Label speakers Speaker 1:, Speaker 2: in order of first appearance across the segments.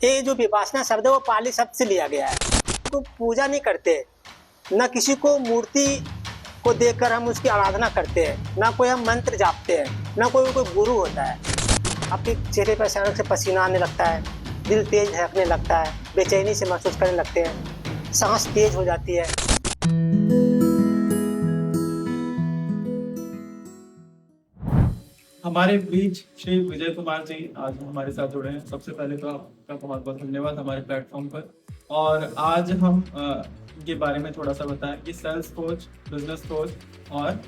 Speaker 1: ये जो विपासना शब्द है वो पाली शब्द से लिया गया है। तो पूजा नहीं करते, न किसी को मूर्ति को देखकर हम उसकी आराधना करते हैं, ना कोई हम मंत्र जापते हैं, ना कोई गुरु होता है। आपके चेहरे पर अचानक से पसीना आने लगता है, दिल तेज धड़कने लगता है, बेचैनी से महसूस करने लगते हैं, सांस तेज हो जाती है।
Speaker 2: हमारे बीच श्री विजय कुमार जी आज हमारे साथ जुड़े हैं। सबसे पहले तो आपका बहुत बहुत धन्यवाद हमारे प्लेटफॉर्म पर। और आज हम के बारे में थोड़ा सा बताएं कि सेल्स कोच, बिजनेस कोच और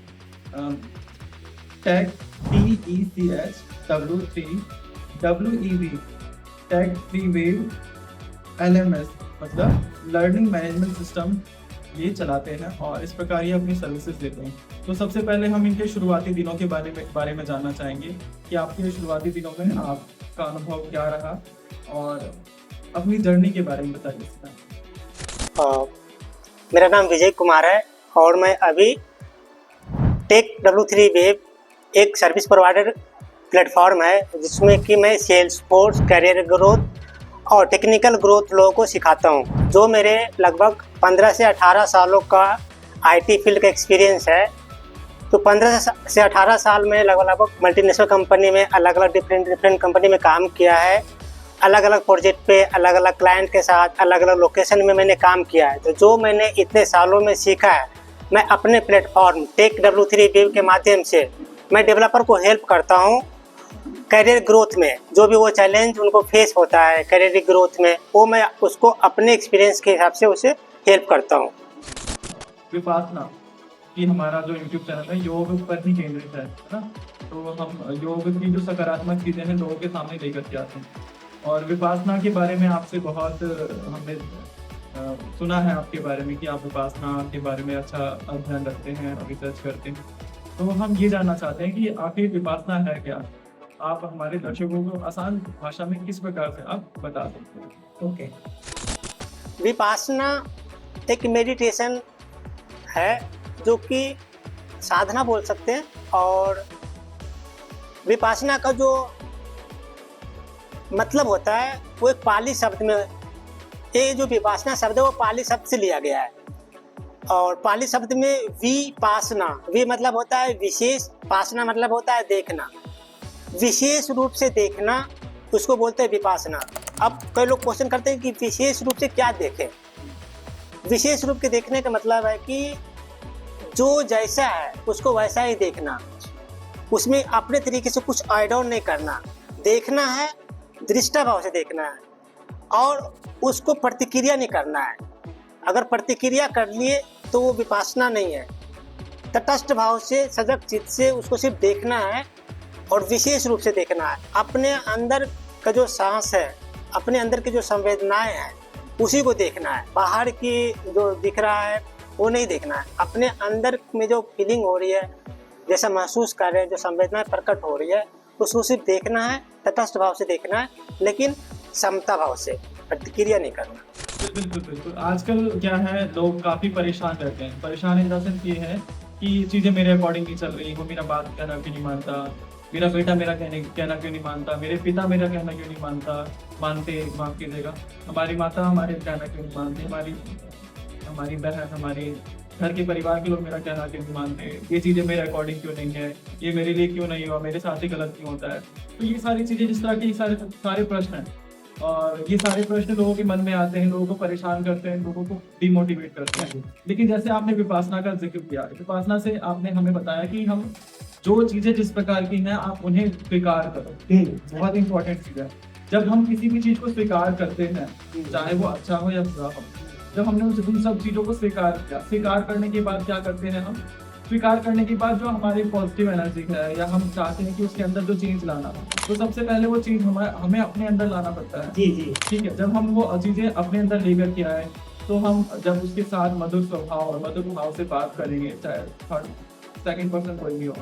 Speaker 2: take TECH take 3 wave LMS मतलब लर्निंग मैनेजमेंट सिस्टम ये चलाते हैं और इस प्रकार ये अपनी सर्विसेज देते हैं। तो सबसे पहले हम इनके शुरुआती दिनों के बारे में जानना चाहेंगे कि आपके शुरुआती दिनों में आपका अनुभव क्या रहा और अपनी जर्नी के बारे में बताइए।
Speaker 1: मेरा नाम विजय कुमार है और मैं अभी टेक W3 वेब एक सर्विस प्रोवाइडर प्लेटफॉर्म है जिसमें कि मैं सेल्स फोर्स, करियर ग्रोथ और टेक्निकल ग्रोथ लोगों को सिखाता हूं। जो मेरे लगभग 15 से 18 सालों का IT फील्ड का एक्सपीरियंस है। तो 15 से 18 साल में लगभग मल्टीनेशनल कंपनी में अलग अलग डिफरेंट कंपनी में काम किया है। अलग अलग प्रोजेक्ट पे अलग अलग क्लाइंट के साथ अलग अलग लोकेशन में मैंने काम किया है। तो जो मैंने इतने सालों में सीखा है, मैं अपने प्लेटफॉर्म टेक W3 वेब के माध्यम से मैं डेवलपर को हेल्प करता हूं करियर ग्रोथ में। जो भी वो चैलेंज उनको फेस होता है करियर ग्रोथ में, वो मैं उसको अपने एक्सपीरियंस के हिसाब से उसे हेल्प करता हूँ।
Speaker 2: विपासना कि हमारा जो YouTube चैनल है योग पर ही केंद्रित है ना। तो हम योग की जो सकारात्मक चीज़ें हैं लोगों के सामने लेकर के आते हैं। और विपासना के बारे में आपसे बहुत हमने सुना है आपके बारे में कि आप विपासना के बारे में अच्छा अध्ययन रखते हैं, रिसर्च करते हैं। तो हम ये जानना चाहते हैं कि आखिर विपासना है क्या। आप हमारे दर्शकों को आसान भाषा में किस प्रकार से आप बता सकते हैं। ओके।
Speaker 1: विपासना एक मेडिटेशन है जो कि साधना बोल सकते हैं। और विपासना का जो मतलब होता है वो एक पाली शब्द में, ये जो विपासना शब्द है वो पाली शब्द से लिया गया है। और पाली शब्द में विपासना, वी मतलब होता है विशेष, पासना मतलब होता है देखना, विशेष रूप से देखना, उसको बोलते हैं विपासना। अब कई लोग क्वेश्चन करते हैं कि विशेष रूप से क्या देखें। विशेष रूप के देखने का मतलब है कि जो जैसा है उसको वैसा ही देखना, उसमें अपने तरीके से कुछ ऐड ऑन नहीं करना। देखना है दृष्टा भाव से देखना है और उसको प्रतिक्रिया नहीं करना है। अगर प्रतिक्रिया कर लिए तो वो विपासना नहीं है। तटस्थ भाव से, सजग चित्त से उसको सिर्फ देखना है और विशेष रूप से देखना है। अपने अंदर का जो सांस है, अपने अंदर की जो संवेदनाएं हैं उसी को देखना है। बाहर की जो दिख रहा है वो नहीं देखना है। अपने अंदर में जो फीलिंग हो रही है, जैसा महसूस कर रहे हैं, जो संवेदनाएं प्रकट हो रही है, उसको सिर्फ देखना है, तटस्थ भाव से देखना है, लेकिन समता भाव से, प्रतिक्रिया नहीं करना।
Speaker 2: बिल्कुल। आजकल क्या है, लोग काफ़ी परेशान रहते हैं। परेशान इन द सेंस ये है कि चीज़ें मेरे अकॉर्डिंग नहीं चल रही, वो मेरा बात कहना क्यों नहीं मानता, मेरा बेटा मेरा कहना क्यों नहीं मानता, मेरे पिता मेरा कहना क्यों नहीं मानते, माफ़ कीजिएगा, हमारी माता हमारे कहना क्यों नहीं मानती, हमारी बहन, हमारे घर के परिवार के लोग मेरा कहना क्यों नहीं मानते, ये चीज़ें मेरे अकॉर्डिंग क्यों नहीं है, ये मेरे लिए क्यों नहीं हुआ, मेरे साथ ही गलत क्यों होता है। तो ये सारी चीज़ें, जिस तरह के सारे प्रश्न हैं, और ये सारे प्रश्न लोगों के मन में आते हैं, लोगों को परेशान करते हैं, लोगों को डिमोटिवेट करते हैं। लेकिन जैसे आपने विपासना का जिक्र किया, विपासना से आपने हमें बताया कि हम जो चीज़ें जिस प्रकार की हैं आप उन्हें स्वीकार करो। बहुत इंपॉर्टेंट चीज़ है। जब हम किसी भी चीज़ को स्वीकार करते हैं, चाहे वो अच्छा हो या बुरा हो, जब हमने उन सब चीज़ों को स्वीकार किया, स्वीकार करने के बाद क्या करते हैं हम, स्वीकार करने के बाद जो हमारी पॉजिटिव एनर्जी है या हम चाहते हैं कि उसके अंदर जो चेंज लाना, तो सबसे पहले वो चीज़ हमें अपने अंदर लाना पड़ता है। जी। ठीक है। जब हम वो चीज़ें अपने अंदर लेकर के आए तो हम जब उसके साथ मधुर स्वभाव और मधुर भाव से बात करेंगे, चाहे थर्ड सेकंड पर्सन कोई भी हो,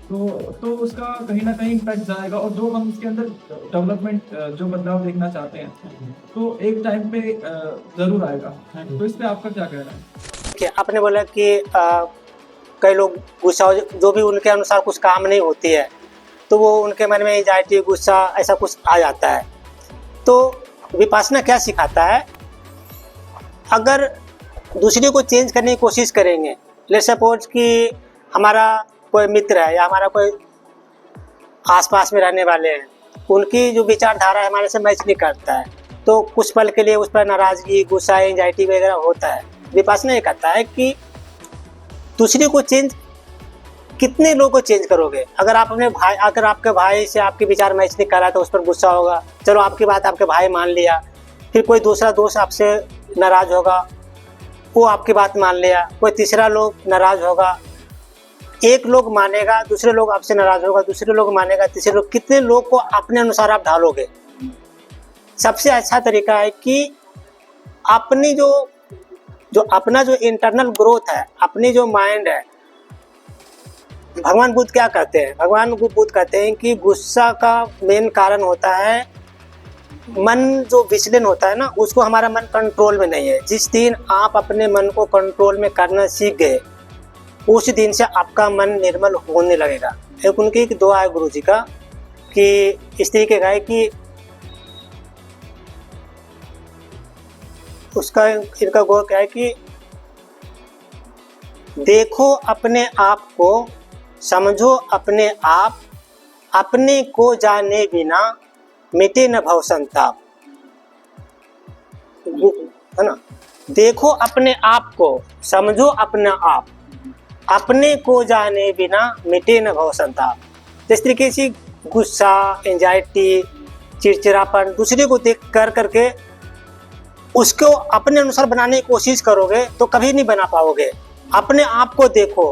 Speaker 2: तो उसका कहीं ना कहीं इम्पैक्ट जाएगा। और जो हम उसके अंदर डेवलपमेंट, जो बदलाव देखना चाहते हैं, तो एक टाइम पे जरूर आएगा। तो इस पे आपका क्या कहना है?
Speaker 1: आपने बोला कि कई लोग गुस्सा, जो भी उनके अनुसार कुछ काम नहीं होती है तो वो उनके मन में एंजाइटी, गुस्सा, ऐसा कुछ आ जाता है। तो विपासना क्या सिखाता है, अगर दूसरे को चेंज करने की कोशिश करेंगे, लेट सपोज कि हमारा कोई मित्र है या हमारा कोई आसपास में रहने वाले हैं, उनकी जो विचारधारा है हमारे से मैच नहीं करता है, तो कुछ पल के लिए उस पर नाराजगी, गुस्सा, एंजाइटी वगैरह होता है। विपासना ये कहता है कि दूसरे को चेंज, कितने लोगों को चेंज करोगे। अगर आपके भाई से आपके विचार मैच नहीं कर रहा तो उस पर गुस्सा होगा, चलो आपकी बात आपके भाई मान लिया, फिर कोई दूसरा दोस्त आपसे नाराज होगा, वो आपकी बात मान लिया, कोई तीसरा लोग नाराज होगा, एक लोग मानेगा, दूसरे लोग आपसे नाराज होगा, दूसरे लोग मानेगा, तीसरे लोग, कितने लोग को अपने अनुसार आप ढालोगे। सबसे अच्छा तरीका है कि अपनी जो अपना जो इंटरनल ग्रोथ है, अपनी जो माइंड है, भगवान बुद्ध क्या कहते हैं, भगवान बुद्ध कहते हैं कि गुस्सा का मेन कारण होता है मन, जो विचलन होता है ना, उसको हमारा मन कंट्रोल में नहीं है। जिस दिन आप अपने मन को कंट्रोल में करना सीख गए, उस दिन से आपका मन निर्मल होने लगेगा। एक उनकी एक दुआ है गुरु जी का कि इस तरीके का है कि उसका इनका गौर क्या है कि देखो अपने आप को, समझो अपने आप, अपने को जाने बिना मिटे न भव संताप, है ना। देखो अपने आप को, समझो अपना आप, अपने को जाने बिना मिटे न भव संताप। जिस तरीके से गुस्सा, एंजाइटी, चिड़चिड़ापन दूसरे को देख करके उसको अपने अनुसार बनाने की कोशिश करोगे तो कभी नहीं बना पाओगे। अपने आप को देखो,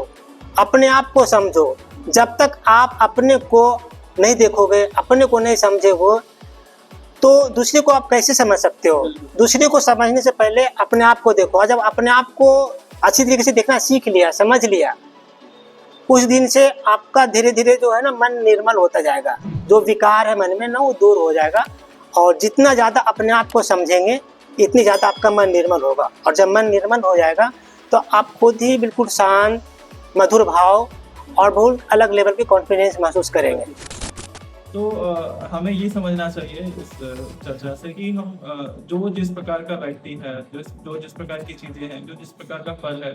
Speaker 1: अपने आप को समझो। जब तक आप अपने को नहीं देखोगे, अपने को नहीं समझोगे, तो दूसरे को आप कैसे समझ सकते हो। दूसरे को समझने से पहले अपने आप को देखो, और जब अपने आप को अच्छी तरीके से देखना सीख लिया, समझ लिया, उस दिन से आपका धीरे धीरे जो है ना मन निर्मल होता जाएगा। जो विकार है मन में ना, वो दूर हो जाएगा। और जितना ज़्यादा अपने आप को समझेंगे, इतनी ज़्यादा आपका मन निर्मल होगा। और जब मन निर्मल हो जाएगा तो आप खुद ही बिल्कुल शांत, मधुर भाव और बहुत अलग लेवल की कॉन्फिडेंस महसूस करेंगे।
Speaker 2: तो हमें ये समझना चाहिए इस चर्चा से कि हम जो जिस प्रकार का व्यक्ति है, जो जिस प्रकार की चीज़ें हैं, जो जिस प्रकार का फल है,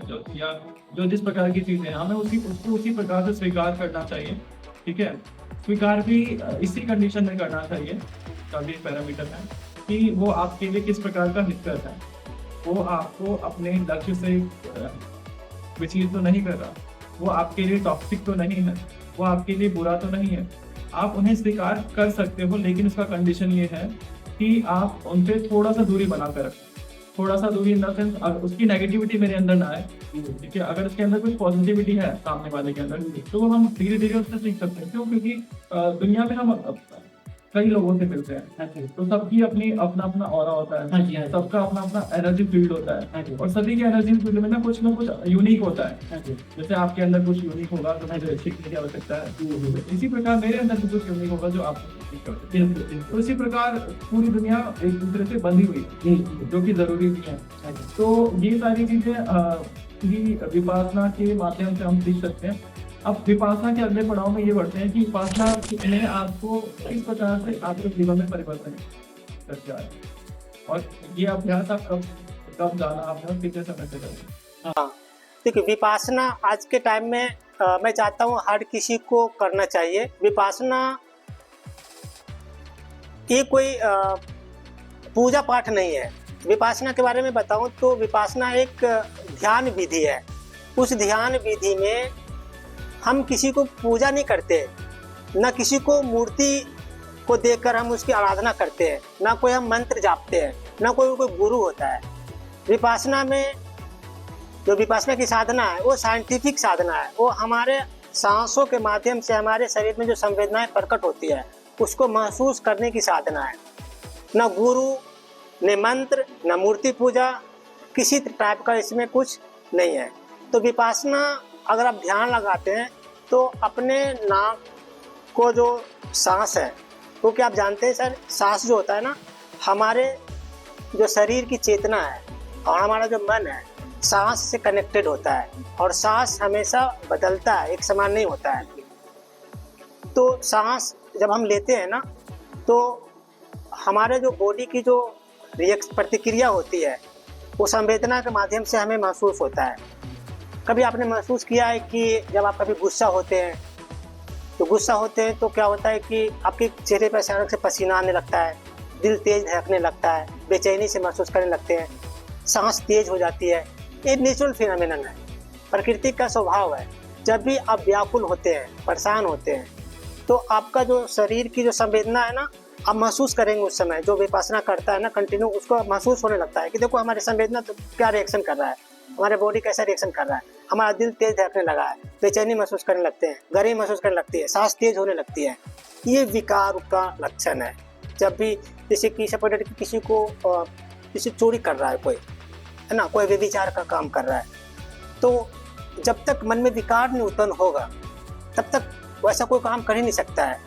Speaker 2: जो जिस प्रकार की चीज़ें हैं, हमें उसको उसी प्रकार से स्वीकार करना चाहिए। ठीक है, स्वीकार भी इसी कंडीशन में करना चाहिए, काफ़ी पैरामीटर है कि वो आपके लिए किस प्रकार का हितकर है। वो आपको अपने लक्ष्य से विचलित तो नहीं कर रहा, वो आपके लिए टॉक्सिक तो नहीं है, वो आपके लिए बुरा तो नहीं है। आप उन्हें स्वीकार कर सकते हो, लेकिन उसका कंडीशन ये है कि आप उनसे थोड़ा सा दूरी बना कर रखें। थोड़ा सा दूरी इन द सेंस, उसकी नेगेटिविटी मेरे अंदर ना आए। ठीक है, अगर उसके अंदर कुछ पॉजिटिविटी है सामने वाले के अंदर, तो हम धीरे धीरे उससे सीख सकते हैं। क्यों? क्योंकि दुनिया में हम कई लोगों से मिलते हैं, तो सबकी अपना अपना ऑरा होता है, सबका अपना अपना एनर्जी फील्ड होता है, और सभी के एनर्जी फील्ड में ना कुछ यूनिक होता है। जैसे आपके अंदर कुछ यूनिक होगा तो मुझे सीखने की आवश्यकता है, इसी प्रकार मेरे अंदर भी कुछ यूनिक होगा जो आपको सीखने की आवश्यकता है। तो इसी प्रकार पूरी दुनिया एक दूसरे से बंधी हुई है, जो कि जरूरी भी है। तो ये सारी चीजें विपासना के माध्यम से हम सीख सकते हैं। अब विपासना के अगले पड़ाव में ये बढ़ते हैं कि विपासना ने आपको किस प्रकार से आपके जीवन में परिवर्तन करके आया, और ये अभ्यास आप कब जाना, आपने कितने समय से करें।
Speaker 1: हाँ, देखिए विपासना आज के टाइम में मैं चाहता हूँ हर किसी को करना चाहिए। विपासना ये कोई पूजा पाठ नहीं है। विपासना के बारे में बताऊँ तो विपासना एक ध्यान विधि है। उस ध्यान विधि में हम किसी को पूजा नहीं करते, न किसी को मूर्ति को देखकर हम उसकी आराधना करते हैं, ना कोई हम मंत्र जापते हैं, ना कोई गुरु होता है। विपासना में जो विपासना की साधना है वो साइंटिफिक साधना है। वो हमारे सांसों के माध्यम से हमारे शरीर में जो संवेदनाएं प्रकट होती है उसको महसूस करने की साधना है। न गुरु, न मंत्र, न मूर्ति पूजा, किसी टाइप का इसमें कुछ नहीं है। तो विपासना अगर आप ध्यान लगाते हैं तो अपने नाक को जो सांस है, क्योंकि आप जानते हैं सर, सांस जो होता है ना, हमारे जो शरीर की चेतना है और हमारा जो मन है सांस से कनेक्टेड होता है, और सांस हमेशा बदलता है, एक समान नहीं होता है। तो सांस जब हम लेते हैं ना तो हमारे जो बॉडी की जो प्रतिक्रिया होती है वो संवेदना के माध्यम से हमें महसूस होता है। कभी आपने महसूस किया है कि जब आप कभी गुस्सा होते हैं तो क्या होता है कि आपके चेहरे पर अचानक से पसीना आने लगता है, दिल तेज धड़कने लगता है, बेचैनी से महसूस करने लगते हैं, सांस तेज हो जाती है। ये नेचुरल फिनोमेनन है, प्रकृति का स्वभाव है। जब भी आप व्याकुल होते हैं, परेशान होते हैं, तो आपका जो शरीर की जो संवेदना है ना, आप महसूस करेंगे उस समय। जो विपासना करता है ना कंटिन्यू, उसको महसूस होने लगता है कि देखो हमारे संवेदना तो क्या रिएक्शन कर रहा है, हमारे बॉडी कैसा रिएक्शन कर रहा है, हमारा दिल तेज धड़कने लगा है, बेचैनी महसूस करने लगते हैं, गर्मी महसूस करने लगती है, सांस तेज होने लगती है। ये विकार का लक्षण है। जब भी जैसे कि सपोज किसी को किसी चोरी कर रहा है कोई, है ना, कोई व्यभिचार का काम कर रहा है, तो जब तक मन में विकार नहीं उत्पन्न होगा तब तक वैसा कोई काम कर ही नहीं सकता है।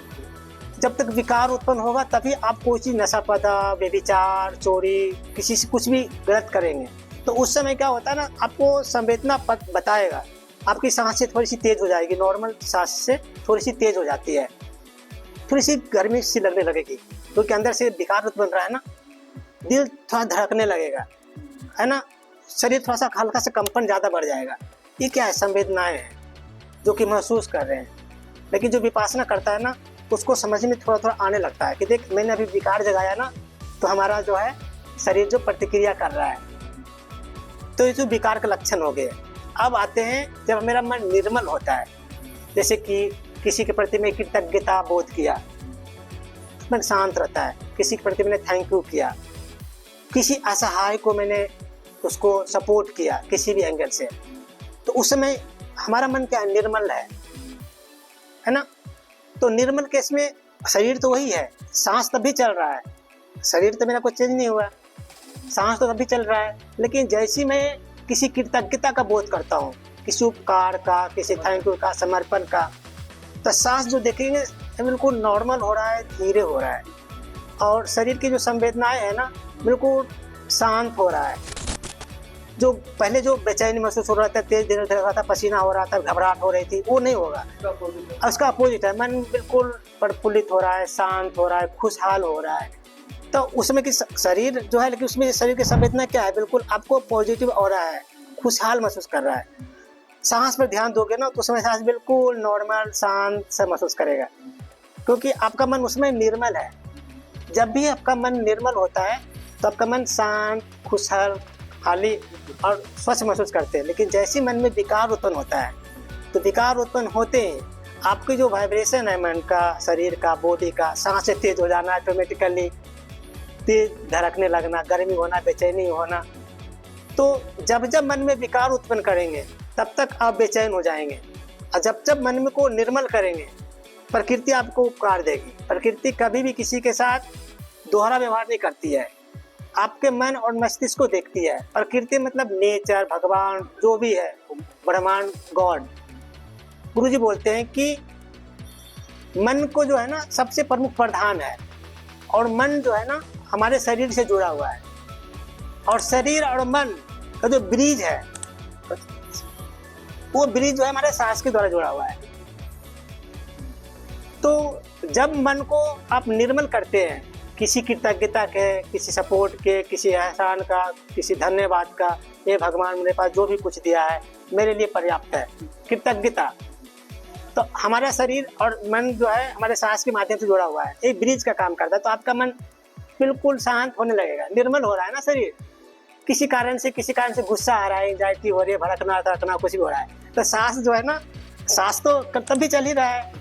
Speaker 1: जब तक विकार उत्पन्न होगा तभी आप कोई चीज़ नशा पदा, व्यभिचार, चोरी, किसी से कुछ भी गलत करेंगे। तो उस समय क्या होता है ना, आपको संवेदना बताएगा, आपकी सांसें थोड़ी सी तेज हो जाएगी, नॉर्मल सांस से थोड़ी सी तेज हो जाती है, थोड़ी सी गर्मी सी लगने लगेगी, क्योंकि अंदर से विकार उत्पन्न रहा है ना, दिल थोड़ा धड़कने लगेगा, है ना, शरीर थोड़ा सा हल्का सा कंपन ज़्यादा बढ़ जाएगा। ये क्या है, संवेदनाएं हैं जो कि महसूस कर रहे हैं। लेकिन जो विपासना करता है ना, उसको समझ में थोड़ा थोड़ा आने लगता है कि देख मैंने अभी विकार जगाया ना, तो हमारा जो है शरीर जो प्रतिक्रिया कर रहा है, तो ये जो विकार के लक्षण हो गए। अब आते हैं जब मेरा मन निर्मल होता है, जैसे कि किसी के प्रति मैं कृतज्ञता बोध किया, मन शांत रहता है, किसी के प्रति मैंने थैंक यू किया, किसी असहाय को मैंने उसको सपोर्ट किया किसी भी एंगल से, तो उस समय हमारा मन क्या है, निर्मल है ना। तो निर्मल केस में शरीर तो वही है, सांस तब भी चल रहा है, शरीर तो मेरा कुछ चेंज नहीं हुआ, सांस तो तब भी चल रहा है। लेकिन जैसे मैं किसी कृतज्ञता का बोध करता हूँ, किसी उपकार का, किसी थैंक यू का, समर्पण का, तो सांस जो देखेंगे बिल्कुल नॉर्मल हो रहा है, धीरे हो रहा है, और शरीर की जो संवेदनाएं है ना बिल्कुल शांत हो रहा है। जो पहले जो बेचैनी महसूस हो रहा था, तेज धीरे धीरे रहा था, पसीना हो रहा था, घबराहट हो रही थी, वो नहीं होगा। उसका अपोजिट है, मन बिल्कुल प्रफुल्लित हो रहा है, शांत हो रहा है, खुशहाल हो रहा है। तो उसमें कि शरीर जो है, लेकिन उसमें शरीर की संवेदना क्या है, बिल्कुल आपको पॉजिटिव हो रहा है, खुशहाल महसूस कर रहा है। सांस पर ध्यान दोगे ना तो उसमें सांस बिल्कुल नॉर्मल शांत से महसूस करेगा, क्योंकि आपका मन उसमें निर्मल है। जब भी आपका मन निर्मल होता है तो आपका मन शांत, खुशहाल, खाली और स्वच्छ महसूस करते हैं। लेकिन जैसे मन में विकार उत्पन्न होता है, तो विकार उत्पन्न होते ही आपकी जो वाइब्रेशन है मन का, शरीर का, बॉडी का, सांसें तेज हो जाना, ऑटोमेटिकली तेज धड़कने लगना, गर्मी होना, बेचैनी होना, तो जब जब मन में विकार उत्पन्न करेंगे तब तक आप बेचैन हो जाएंगे। और जब जब मन में को निर्मल करेंगे, प्रकृति आपको उपकार देगी। प्रकृति कभी भी किसी के साथ दोहरा व्यवहार नहीं करती है, आपके मन और मस्तिष्क को देखती है। प्रकृति मतलब नेचर, भगवान, जो भी है, ब्रह्मांड, गॉड। गुरुजी बोलते हैं कि मन को जो है ना सबसे प्रमुख प्रधान है, और मन जो है ना हमारे शरीर से जुड़ा हुआ है, और शरीर और मन का जो ब्रिज है, वो ब्रिज जो है हमारे सांस के द्वारा जुड़ा हुआ है। तो जब मन को आप निर्मल करते हैं, किसी कृतज्ञता के, किसी सपोर्ट के, किसी एहसान का, किसी धन्यवाद का, ये भगवान मेरे पास जो भी कुछ दिया है मेरे लिए पर्याप्त है, कृतज्ञता, तो हमारा शरीर और मन जो है हमारे सांस के माध्यम से जुड़ा हुआ है, एक ब्रिज का काम करता है। तो आपका मन बिल्कुल शांत होने लगेगा, निर्मल हो रहा है ना शरीर। किसी कारण से गुस्सा आ रहा है, एंजाइटी हो रही है, भड़कना कुछ भी हो रहा है, तो सांस जो है ना, सांस तो तब भी चल ही रहा है,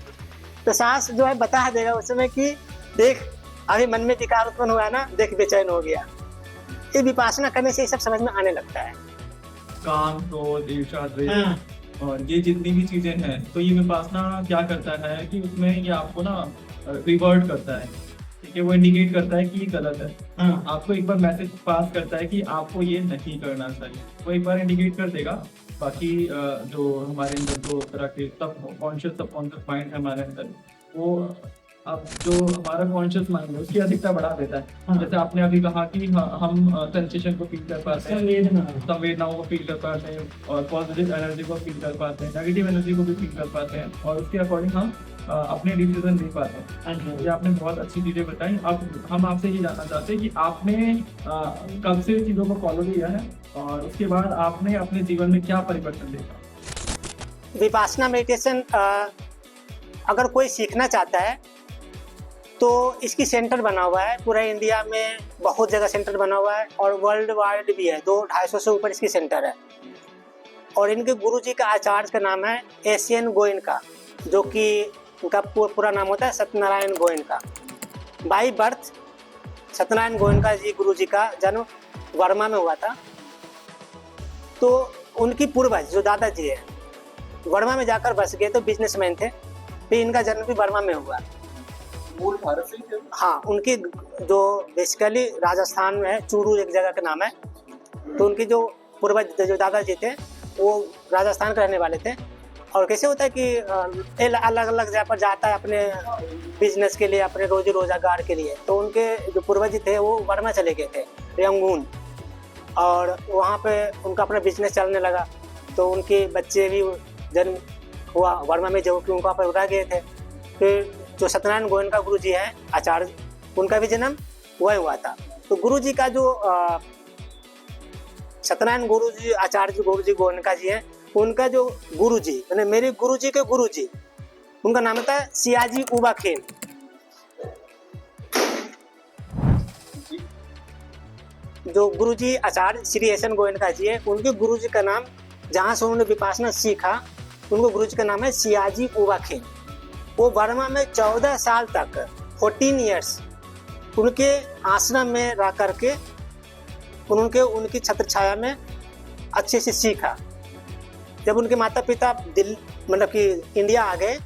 Speaker 1: तो सांस जो है बता देगा उस समय कि देख अभी मन में विकार उत्पन्न हुआ है ना, देख बेचैन हो गया। ये विपासना करने से ये सब समझ में आने लगता है।
Speaker 2: काम, क्रोध, ईर्ष्या, द्वेष और ये जितनी भी चीजें हैं, तो ये विपासना क्या करता है कि उसमें ये आपको ना रिवर्ट करता है, ठीक है, वो इंडिकेट करता है कि ये गलत है। आपको एक बार मैसेज पास करता है कि आपको ये नहीं करना चाहिए, वो एक बार इंडिकेट कर देगा। बाकी जो हमारे अंदर दो तरह के सब कॉन्शियस सबकॉन्शियस माइंड है हमारे अंदर, वो अब जो हमारा कॉन्शियस माइंड है उसकी अधिकता बढ़ा देता है। जैसे आपने अभी कहा कि हम सेंसेशन को फील कर पाते हैं, संवेदनाओं को फील कर पाते हैं, और पॉजिटिव एनर्जी को फील कर पाते हैं, नेगेटिव एनर्जी को भी फील कर पाते हैं, और उसके अकॉर्डिंग हम अपने डिसीजन ले पाते हैं। ये आपने बहुत अच्छी चीजें बताई। अब हम आपसे ये जानना चाहते हैं कि आपने कब से चीजों को फॉलो किया है, और उसके बाद आपने अपने जीवन में क्या परिवर्तन देखा।
Speaker 1: विपासना मेडिटेशन अगर कोई सीखना चाहता है तो इसकी सेंटर बना हुआ है, पूरा इंडिया में बहुत जगह सेंटर बना हुआ है, और वर्ल्ड वाइड भी है, 200-250 से ऊपर इसकी सेंटर है। और इनके गुरुजी का आचार्य का नाम है एशियन गोयनका, जो कि उनका पूरा नाम होता है सत्यनारायण गोयनका। बाई बर्थ सत्यनारायण गोयनका जी गुरुजी का जन्म वर्मा में हुआ था। तो उनकी पूर्वज जो दादाजी है वर्मा में जाकर बस गए, तो बिजनेसमैन थे, फिर इनका जन्म भी वर्मा में हुआ।
Speaker 2: मूल भारत से थे?
Speaker 1: हाँ, उनकी जो बेसिकली राजस्थान में है, चूरू एक जगह का नाम है। तो उनकी जो पूर्वज जो दादाजी थे वो राजस्थान के रहने वाले थे। और कैसे होता है कि अलग अलग जगह पर जाता है अपने बिजनेस के लिए, अपने रोजी रोजगार के लिए। तो उनके जो पूर्वज थे वो वर्मा चले गए थे, रंगून, और वहाँ पे उनका अपना बिजनेस चलने लगा। तो उनके बच्चे भी जन्म हुआ वर्मा में, जो कि उनका पर रह गए थे। फिर जो सत्यनारायण गोयनका गुरु जी हैं आचार्य, उनका भी जन्म वही हुआ था। तो गुरु जी का जो सत्यनारायण गुरु जी आचार्य गुरु जी गोयनका जी हैं, उनका जो गुरु जी यानी मेरे गुरु जी के गुरु जी, उनका नाम था सियाजी उबा खेन। जो गुरु जी आचार्य श्री एशियन गोयनका जी है, उनके गुरु जी का नाम, जहाँ से उन्होंने विपासना सीखा, उनको गुरु जी का नाम है सियाजी उबा खेन। वो बर्मा में 14 साल तक 14 ईयर्स उनके आश्रम में रह करके उनकी छत्र छाया में अच्छे से सीखा। जब उनके माता पिता मतलब कि इंडिया आ गए,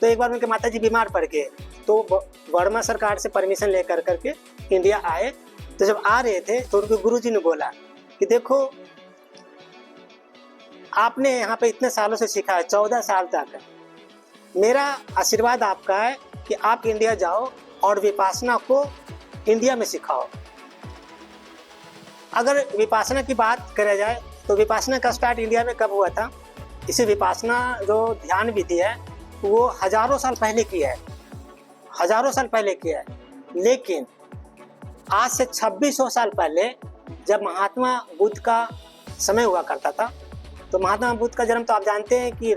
Speaker 1: तो एक बार उनके माता जी बीमार पड़ गए, तो बर्मा सरकार से परमिशन लेकर करके इंडिया आए। तो जब आ रहे थे तो उनके गुरुजी ने बोला कि देखो, आपने यहाँ पे इतने सालों से सीखा है, 14 साल तक, मेरा आशीर्वाद आपका है कि आप इंडिया जाओ और विपासना को इंडिया में सिखाओ। अगर विपासना की बात करा जाए तो विपासना का स्टार्ट इंडिया में कब हुआ था? इसे विपासना जो ध्यान विधि है वो हजारों साल पहले की है, हजारों साल पहले की है। लेकिन आज से 2600 साल पहले जब महात्मा बुद्ध का समय हुआ करता था, तो महात्मा बुद्ध का जन्म तो आप जानते हैं कि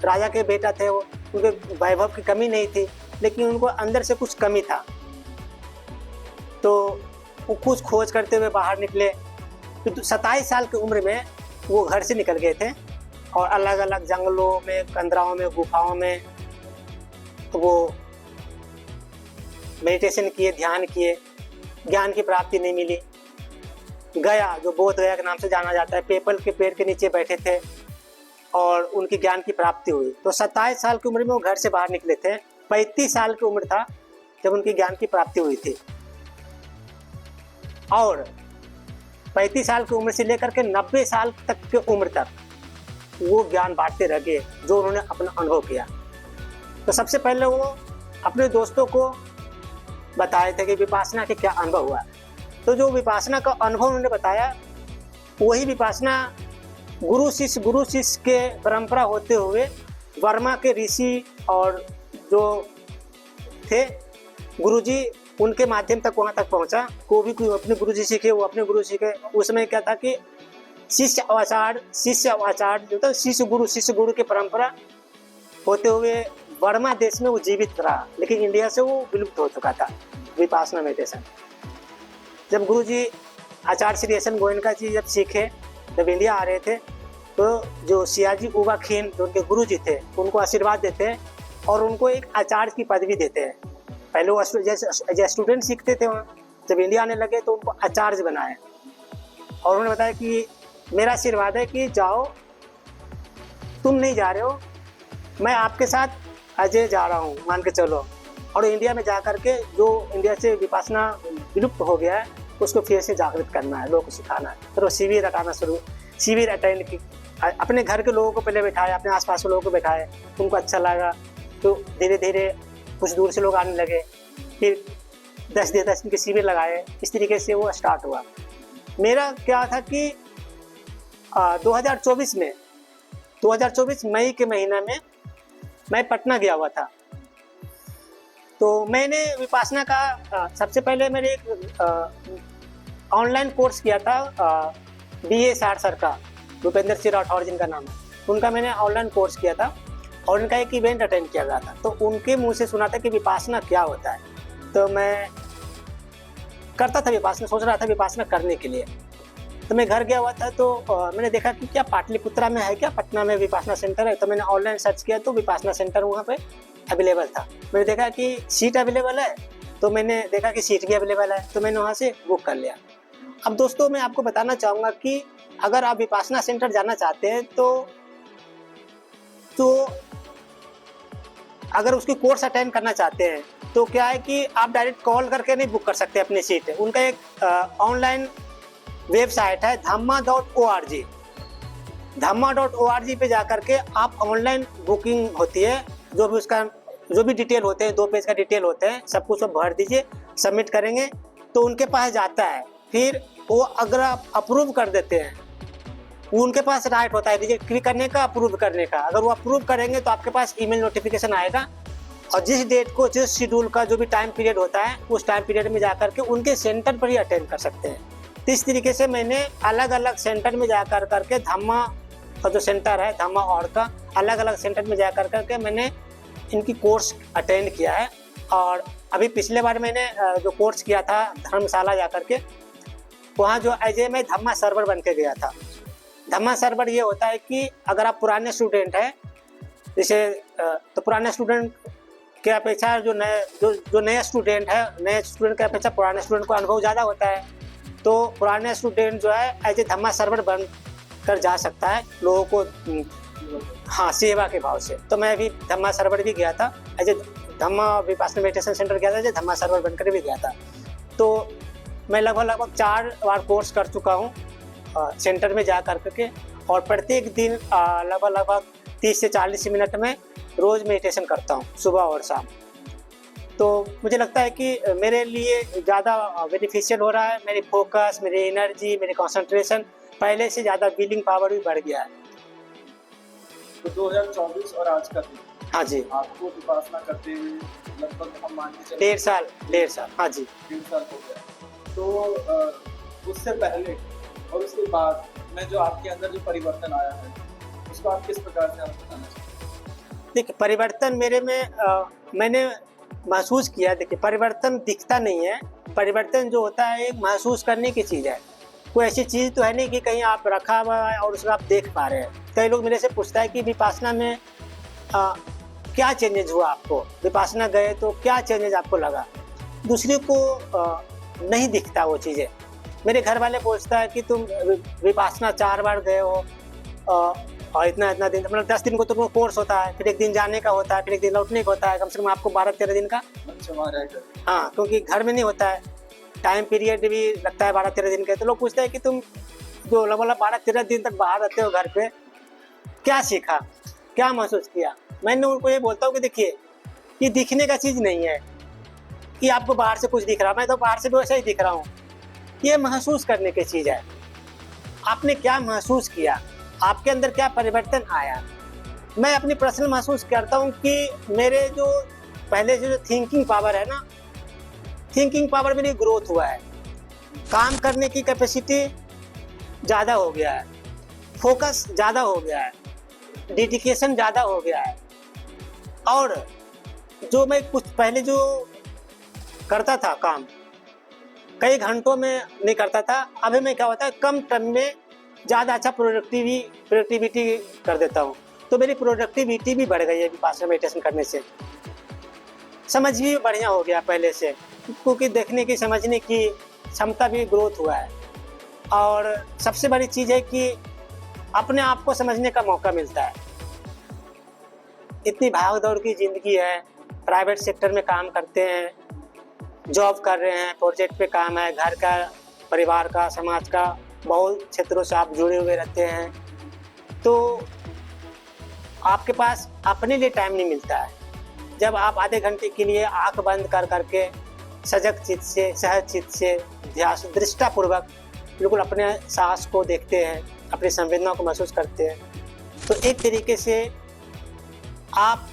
Speaker 1: राजा के बेटा थे वो, उनके वैभव की कमी नहीं थी, लेकिन उनको अंदर से कुछ कमी था। तो वो कुछ खोज करते हुए बाहर निकले। तो 27 साल की उम्र में वो घर से निकल गए थे, और अलग अलग जंगलों में, कंदराओं में, गुफाओं में वो मेडिटेशन किए, ध्यान किए। ज्ञान की प्राप्ति नहीं मिली। गया, जो बोध गया के नाम से जाना जाता है, पीपल के पेड़ के नीचे बैठे थे और उनकी ज्ञान की प्राप्ति हुई। तो 27 साल की उम्र में वो घर से बाहर निकले थे। 35 साल की उम्र था जब उनकी ज्ञान की प्राप्ति हुई थी, और 35 साल की उम्र से लेकर के 90 साल तक की उम्र तक वो ज्ञान बांटते रह गए, जो उन्होंने अपना अनुभव किया। तो सबसे पहले वो अपने दोस्तों को बताए थे कि विपासना के क्या अनुभव हुआ। तो जो विपासना का अनुभव उन्होंने बताया, वही विपासना गुरु शिष्य के परंपरा होते हुए वर्मा के ऋषि और जो थे गुरुजी, उनके माध्यम तक वहाँ तक पहुँचा। कोई अपने गुरुजी सीखे, वो अपने गुरु सीखे। उसमें क्या था कि शिष्य आचार्य जो था, शिष्य गुरु की परंपरा होते हुए वर्मा देश में वो जीवित रहा, लेकिन इंडिया से वो विलुप्त हो चुका था विपासना मेडिटेशन। जब गुरुजी आचार्य श्री एशियन गोयनका जी जब सीखे, जब इंडिया आ रहे थे, तो जो सियाजी उबा खेन जो उनके गुरुजी थे, उनको आशीर्वाद देते हैं और उनको एक आचार्य की पदवी देते हैं। पहले वो जैसे स्टूडेंट सीखते थे वहाँ, जब इंडिया आने लगे तो उनको आचार्य बनाए, और उन्होंने बताया कि मेरा आशीर्वाद है कि जाओ, तुम नहीं जा रहे हो, मैं आपके साथ अजय जा रहा हूँ, मान के चलो। और इंडिया में जा कर के जो इंडिया से विपासना विलुप्त हो गया है, उसको फिर से जागृत करना है, लोगों को सिखाना है। फिर वो शिविर अटेंड की, अपने घर के लोगों को पहले बैठाए, अपने आसपास के लोगों को बैठाए, उनको अच्छा लगा। तो धीरे धीरे कुछ दूर से लोग आने लगे, फिर 10 दिन के शिविर लगाए, इस तरीके से वो स्टार्ट हुआ। मेरा क्या था कि 2024 मई के महीना में मैं पटना गया हुआ था। तो मैंने विपासना का सबसे पहले मैंने एक ऑनलाइन कोर्स किया था, BA सार सर का, भूपेंद्र सिंह राठौर जिनका नाम है, उनका मैंने ऑनलाइन कोर्स किया था और उनका एक इवेंट अटेंड किया गया था। तो उनके मुंह से सुना था कि विपासना क्या होता है, तो मैं करता था विपासना, सोच रहा था विपासना करने के लिए। तो मैं घर गया हुआ था, तो मैंने देखा कि क्या पाटलिपुत्रा में है क्या, पटना में विपासना सेंटर है। तो मैंने ऑनलाइन सर्च किया तो विपासना सेंटर वहाँ पे अवेलेबल था। मैंने देखा कि सीट अवेलेबल है, तो मैंने देखा कि सीट भी अवेलेबल है, तो मैंने वहाँ से बुक कर लिया। अब दोस्तों मैं आपको बताना चाहूँगा कि अगर आप विपासना सेंटर जाना चाहते हैं तो अगर उसकी कोर्स अटेंड करना चाहते हैं तो क्या है कि आप डायरेक्ट कॉल करके नहीं बुक कर सकते अपनी सीट। उनका एक ऑनलाइन वेबसाइट है dhamma.org। dhamma.org पे जा करके आप ऑनलाइन बुकिंग होती है, जो भी डिटेल होते हैं, 2 पेज का डिटेल होते हैं, सब कुछ भर दीजिए, सबमिट करेंगे तो उनके पास जाता है। फिर वो अगर आप अप्रूव कर देते हैं, उनके पास राइट होता है रिजेक्ट करने का, अप्रूव करने का। अगर वो अप्रूव करेंगे तो आपके पास ईमेल नोटिफिकेशन आएगा और जिस डेट को, जिस शेड्यूल का जो भी टाइम पीरियड होता है, उस टाइम पीरियड में जाकर के उनके सेंटर पर ही अटेंड कर सकते हैं। तो इस तरीके से मैंने अलग अलग सेंटर में जाकर करके धम्मा का जो सेंटर है, धम्मा और का अलग अलग सेंटर में जाकर करके मैंने इनकी कोर्स अटेंड किया है। और अभी पिछले बार मैंने जो कोर्स किया था धर्मशाला जाकर के, वहाँ जो मैं धम्मा सर्वर बन के गया था। धम्मा सर्वर ये होता है कि अगर आप पुराने स्टूडेंट हैं, जैसे तो पुराने स्टूडेंट के अपेक्षा जो नया स्टूडेंट है, नए स्टूडेंट के अपेक्षा पुराने स्टूडेंट को अनुभव ज़्यादा होता है। तो पुराने स्टूडेंट जो है धम्मा सर्वर बन कर जा सकता है लोगों को, हाँ, सेवा के भाव से। तो मैं अभी धम्मा सर्वर भी गया था, धम्मा विपासना मेडिटेशन सेंटर गया था, धम्मा सर्वर बनकर भी गया था। तो मैं लगभग 4 बार कोर्स कर चुका हूँ सेंटर में जा कर के, और प्रत्येक दिन लगभग 30 से 40 मिनट में रोज़ मेडिटेशन करता हूँ, सुबह और शाम। तो मुझे लगता है कि मेरे लिए ज़्यादा बेनिफिशियल हो रहा है। मेरी फोकस, मेरी एनर्जी, मेरी कंसंट्रेशन पहले से ज़्यादा विलिंग पावर भी बढ़ गया है।
Speaker 2: तो 2024 और आज का दिन,
Speaker 1: हाँ जी,
Speaker 2: आपको विपासना करते हुए लगभग हम मान के चले
Speaker 1: 1.5 साल, हाँ जी,
Speaker 2: 1.5 साल हो गया। तो उससे पहले और उसके बाद में जो आपके अंदर जो परिवर्तन आया है, उसको आप किस प्रकार से आप बताना चाहते हैं?
Speaker 1: देखिए परिवर्तन मेरे में मैंने महसूस किया। देखिए परिवर्तन दिखता नहीं है, परिवर्तन जो होता है एक महसूस करने की चीज़ है। कोई ऐसी चीज़ तो है नहीं कि कहीं आप रखा हुआ है और उसको आप देख पा रहे हैं। कई लोग मेरे से पूछता है कि विपासना में क्या चेंजेज हुआ आपको, विपासना गए तो क्या चेंजेज आपको लगा। दूसरे को नहीं दिखता वो चीज़ें। मेरे घर वाले पूछता है कि तुम विपासना 4 बार गए हो और इतना दिन, मतलब 10 दिन को तुमको कोर्स होता है, फिर 1 दिन जाने का होता है, फिर 1 दिन लौटने का होता है, कम से कम आपको 12-13 दिन का। हाँ, क्योंकि घर में नहीं होता है, टाइम पीरियड भी लगता है 12-13 दिन का। तो लोग पूछते हैं कि तुम जो लगभग 12-13 दिन तक बाहर रहते हो घर पे, क्या सीखा, क्या महसूस किया। मैंने उनको ये बोलता हूँ कि देखिए ये दिखने का चीज़ नहीं है कि आपको बाहर से कुछ दिख रहा, मैं तो बाहर से भी वैसा ही दिख रहा हूँ। ये महसूस करने की चीज़ है। आपने क्या महसूस किया, आपके अंदर क्या परिवर्तन आया। मैं अपनी पर्सनल महसूस करता हूँ कि मेरे जो पहले जो थिंकिंग पावर है ना, थिंकिंग पावर मेरी ग्रोथ हुआ है, काम करने की कैपेसिटी ज़्यादा हो गया है, फोकस ज़्यादा हो गया है, डेडिकेशन ज़्यादा हो गया है। और जो मैं कुछ पहले जो करता था काम, कई घंटों में नहीं करता था, अभी मैं क्या होता है कम टाइम में ज़्यादा अच्छा प्रोडक्टिविटी कर देता हूँ। तो मेरी प्रोडक्टिविटी भी बढ़ गई है विपासना मेडिटेशन करने से। समझ भी बढ़िया हो गया पहले से, क्योंकि देखने की, समझने की क्षमता भी ग्रोथ हुआ है। और सबसे बड़ी चीज़ है कि अपने आप को समझने का मौका मिलता है। इतनी भाग दौड़ की ज़िंदगी है, प्राइवेट सेक्टर में काम करते हैं, जॉब कर रहे हैं, प्रोजेक्ट पे काम है, घर का, परिवार का, समाज का, बहुत क्षेत्रों से आप जुड़े हुए रहते हैं। तो आपके पास अपने लिए टाइम नहीं मिलता है। जब आप आधे घंटे के लिए आंख बंद कर करके सजग चित्त से, सहज चित्त से, ध्यान दृष्टापूर्वक बिल्कुल अपने सांस को देखते हैं, अपनी संवेदनाओं को महसूस करते हैं, तो एक तरीके से आप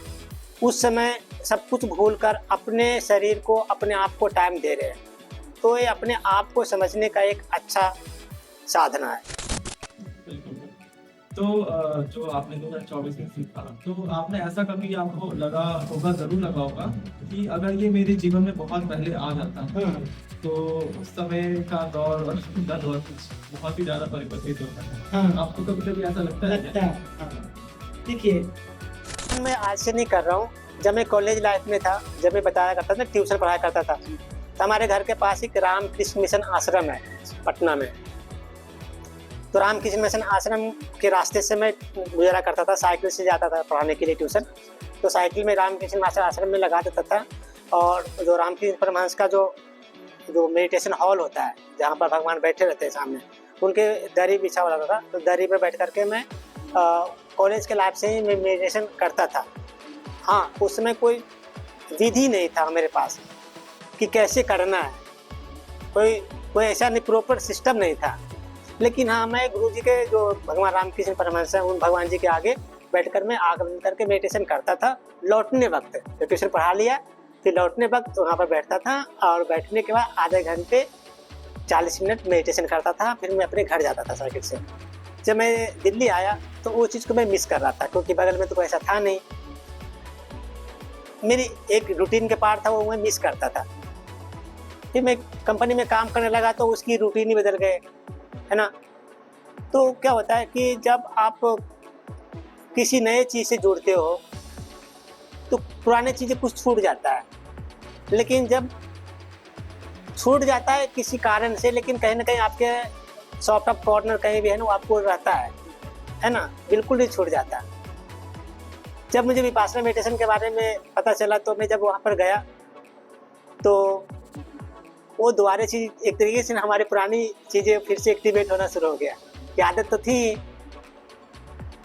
Speaker 1: उस समय सब कुछ भूलकर अपने शरीर को, अपने आप को टाइम दे रहे हैं। तो ये अपने आप को समझने का एक अच्छा साधना है।
Speaker 2: बिल्कुल। तो जो आपने 2024 में सीखा, तो आपने ऐसा कभी आपको लगा होगा, ज़रूर लगा होगा कि अगर ये मेरे जीवन में बहुत पहले आ जाता तो उस समय का दौर और उनका दौर कुछ बहुत ही ज़्यादा परिवर्तित होता है। आपको कभी-कभी ऐसा लगता है क्या?
Speaker 1: देखिए, मैं आज से नहीं कर रहा हूँ। जब मैं कॉलेज लाइफ में था, जब मैं बताया करता था, ट्यूशन पढ़ाया करता था, तो हमारे घर के पास एक रामकृष्ण मिशन आश्रम है पटना में। तो रामकृष्ण मिशन आश्रम के रास्ते से मैं गुजरा करता था, साइकिल से जाता था पढ़ाने के लिए ट्यूशन। तो साइकिल में रामकृष्ण मिशन आश्रम में लगा देता था, और जो रामकृष्ण परमहंस का जो मेडिटेशन हॉल होता है, जहाँ पर भगवान बैठे रहते हैं सामने, उनके दरी बिछा हुआ लगा था। तो दरी पर बैठ करके मैं कॉलेज के लाइफ से ही मैं मेडिटेशन करता था। हाँ, उस समय कोई विधि नहीं था मेरे पास कि कैसे करना है, कोई ऐसा नहीं, प्रॉपर सिस्टम नहीं था। लेकिन हाँ, मैं गुरुजी के जो भगवान रामकृष्ण परमहंस हैं, उन भगवान जी के आगे बैठकर मैं आंख बंद करके मेडिटेशन करता था। लौटने वक्त ट्यूशन पढ़ा लिया, फिर लौटने वक्त वहाँ पर बैठता था, और बैठने के बाद आधे घंटे 40 मिनट मेडिटेशन करता था। फिर मैं अपने घर जाता था साइकिल से। जब मैं दिल्ली आया तो वो चीज़ को मैं मिस कर रहा था, क्योंकि बगल में तो कोई ऐसा था नहीं। मेरी एक रूटीन के पार्ट था, वो मैं मिस करता था। फिर मैं कंपनी में काम करने लगा तो उसकी रूटीन ही बदल गए, है ना। तो क्या होता है कि जब आप किसी नए चीज़ से जुड़ते हो तो पुरानी चीज़ें कुछ छूट जाता है। लेकिन जब छूट जाता है किसी कारण से, लेकिन कहीं ना कहीं आपके सॉफ्ट ऑफ कॉर्नर कहीं भी है ना, वो आपको रहता है ना, बिल्कुल नहीं छूट जाता। जब मुझे विपासना मेडिटेशन के बारे में पता चला, तो मैं जब वहाँ पर गया तो वो दोबारा चीज़ एक तरीके से हमारी पुरानी चीज़ें फिर से एक्टिवेट होना शुरू हो गया। कि आदत तो थी,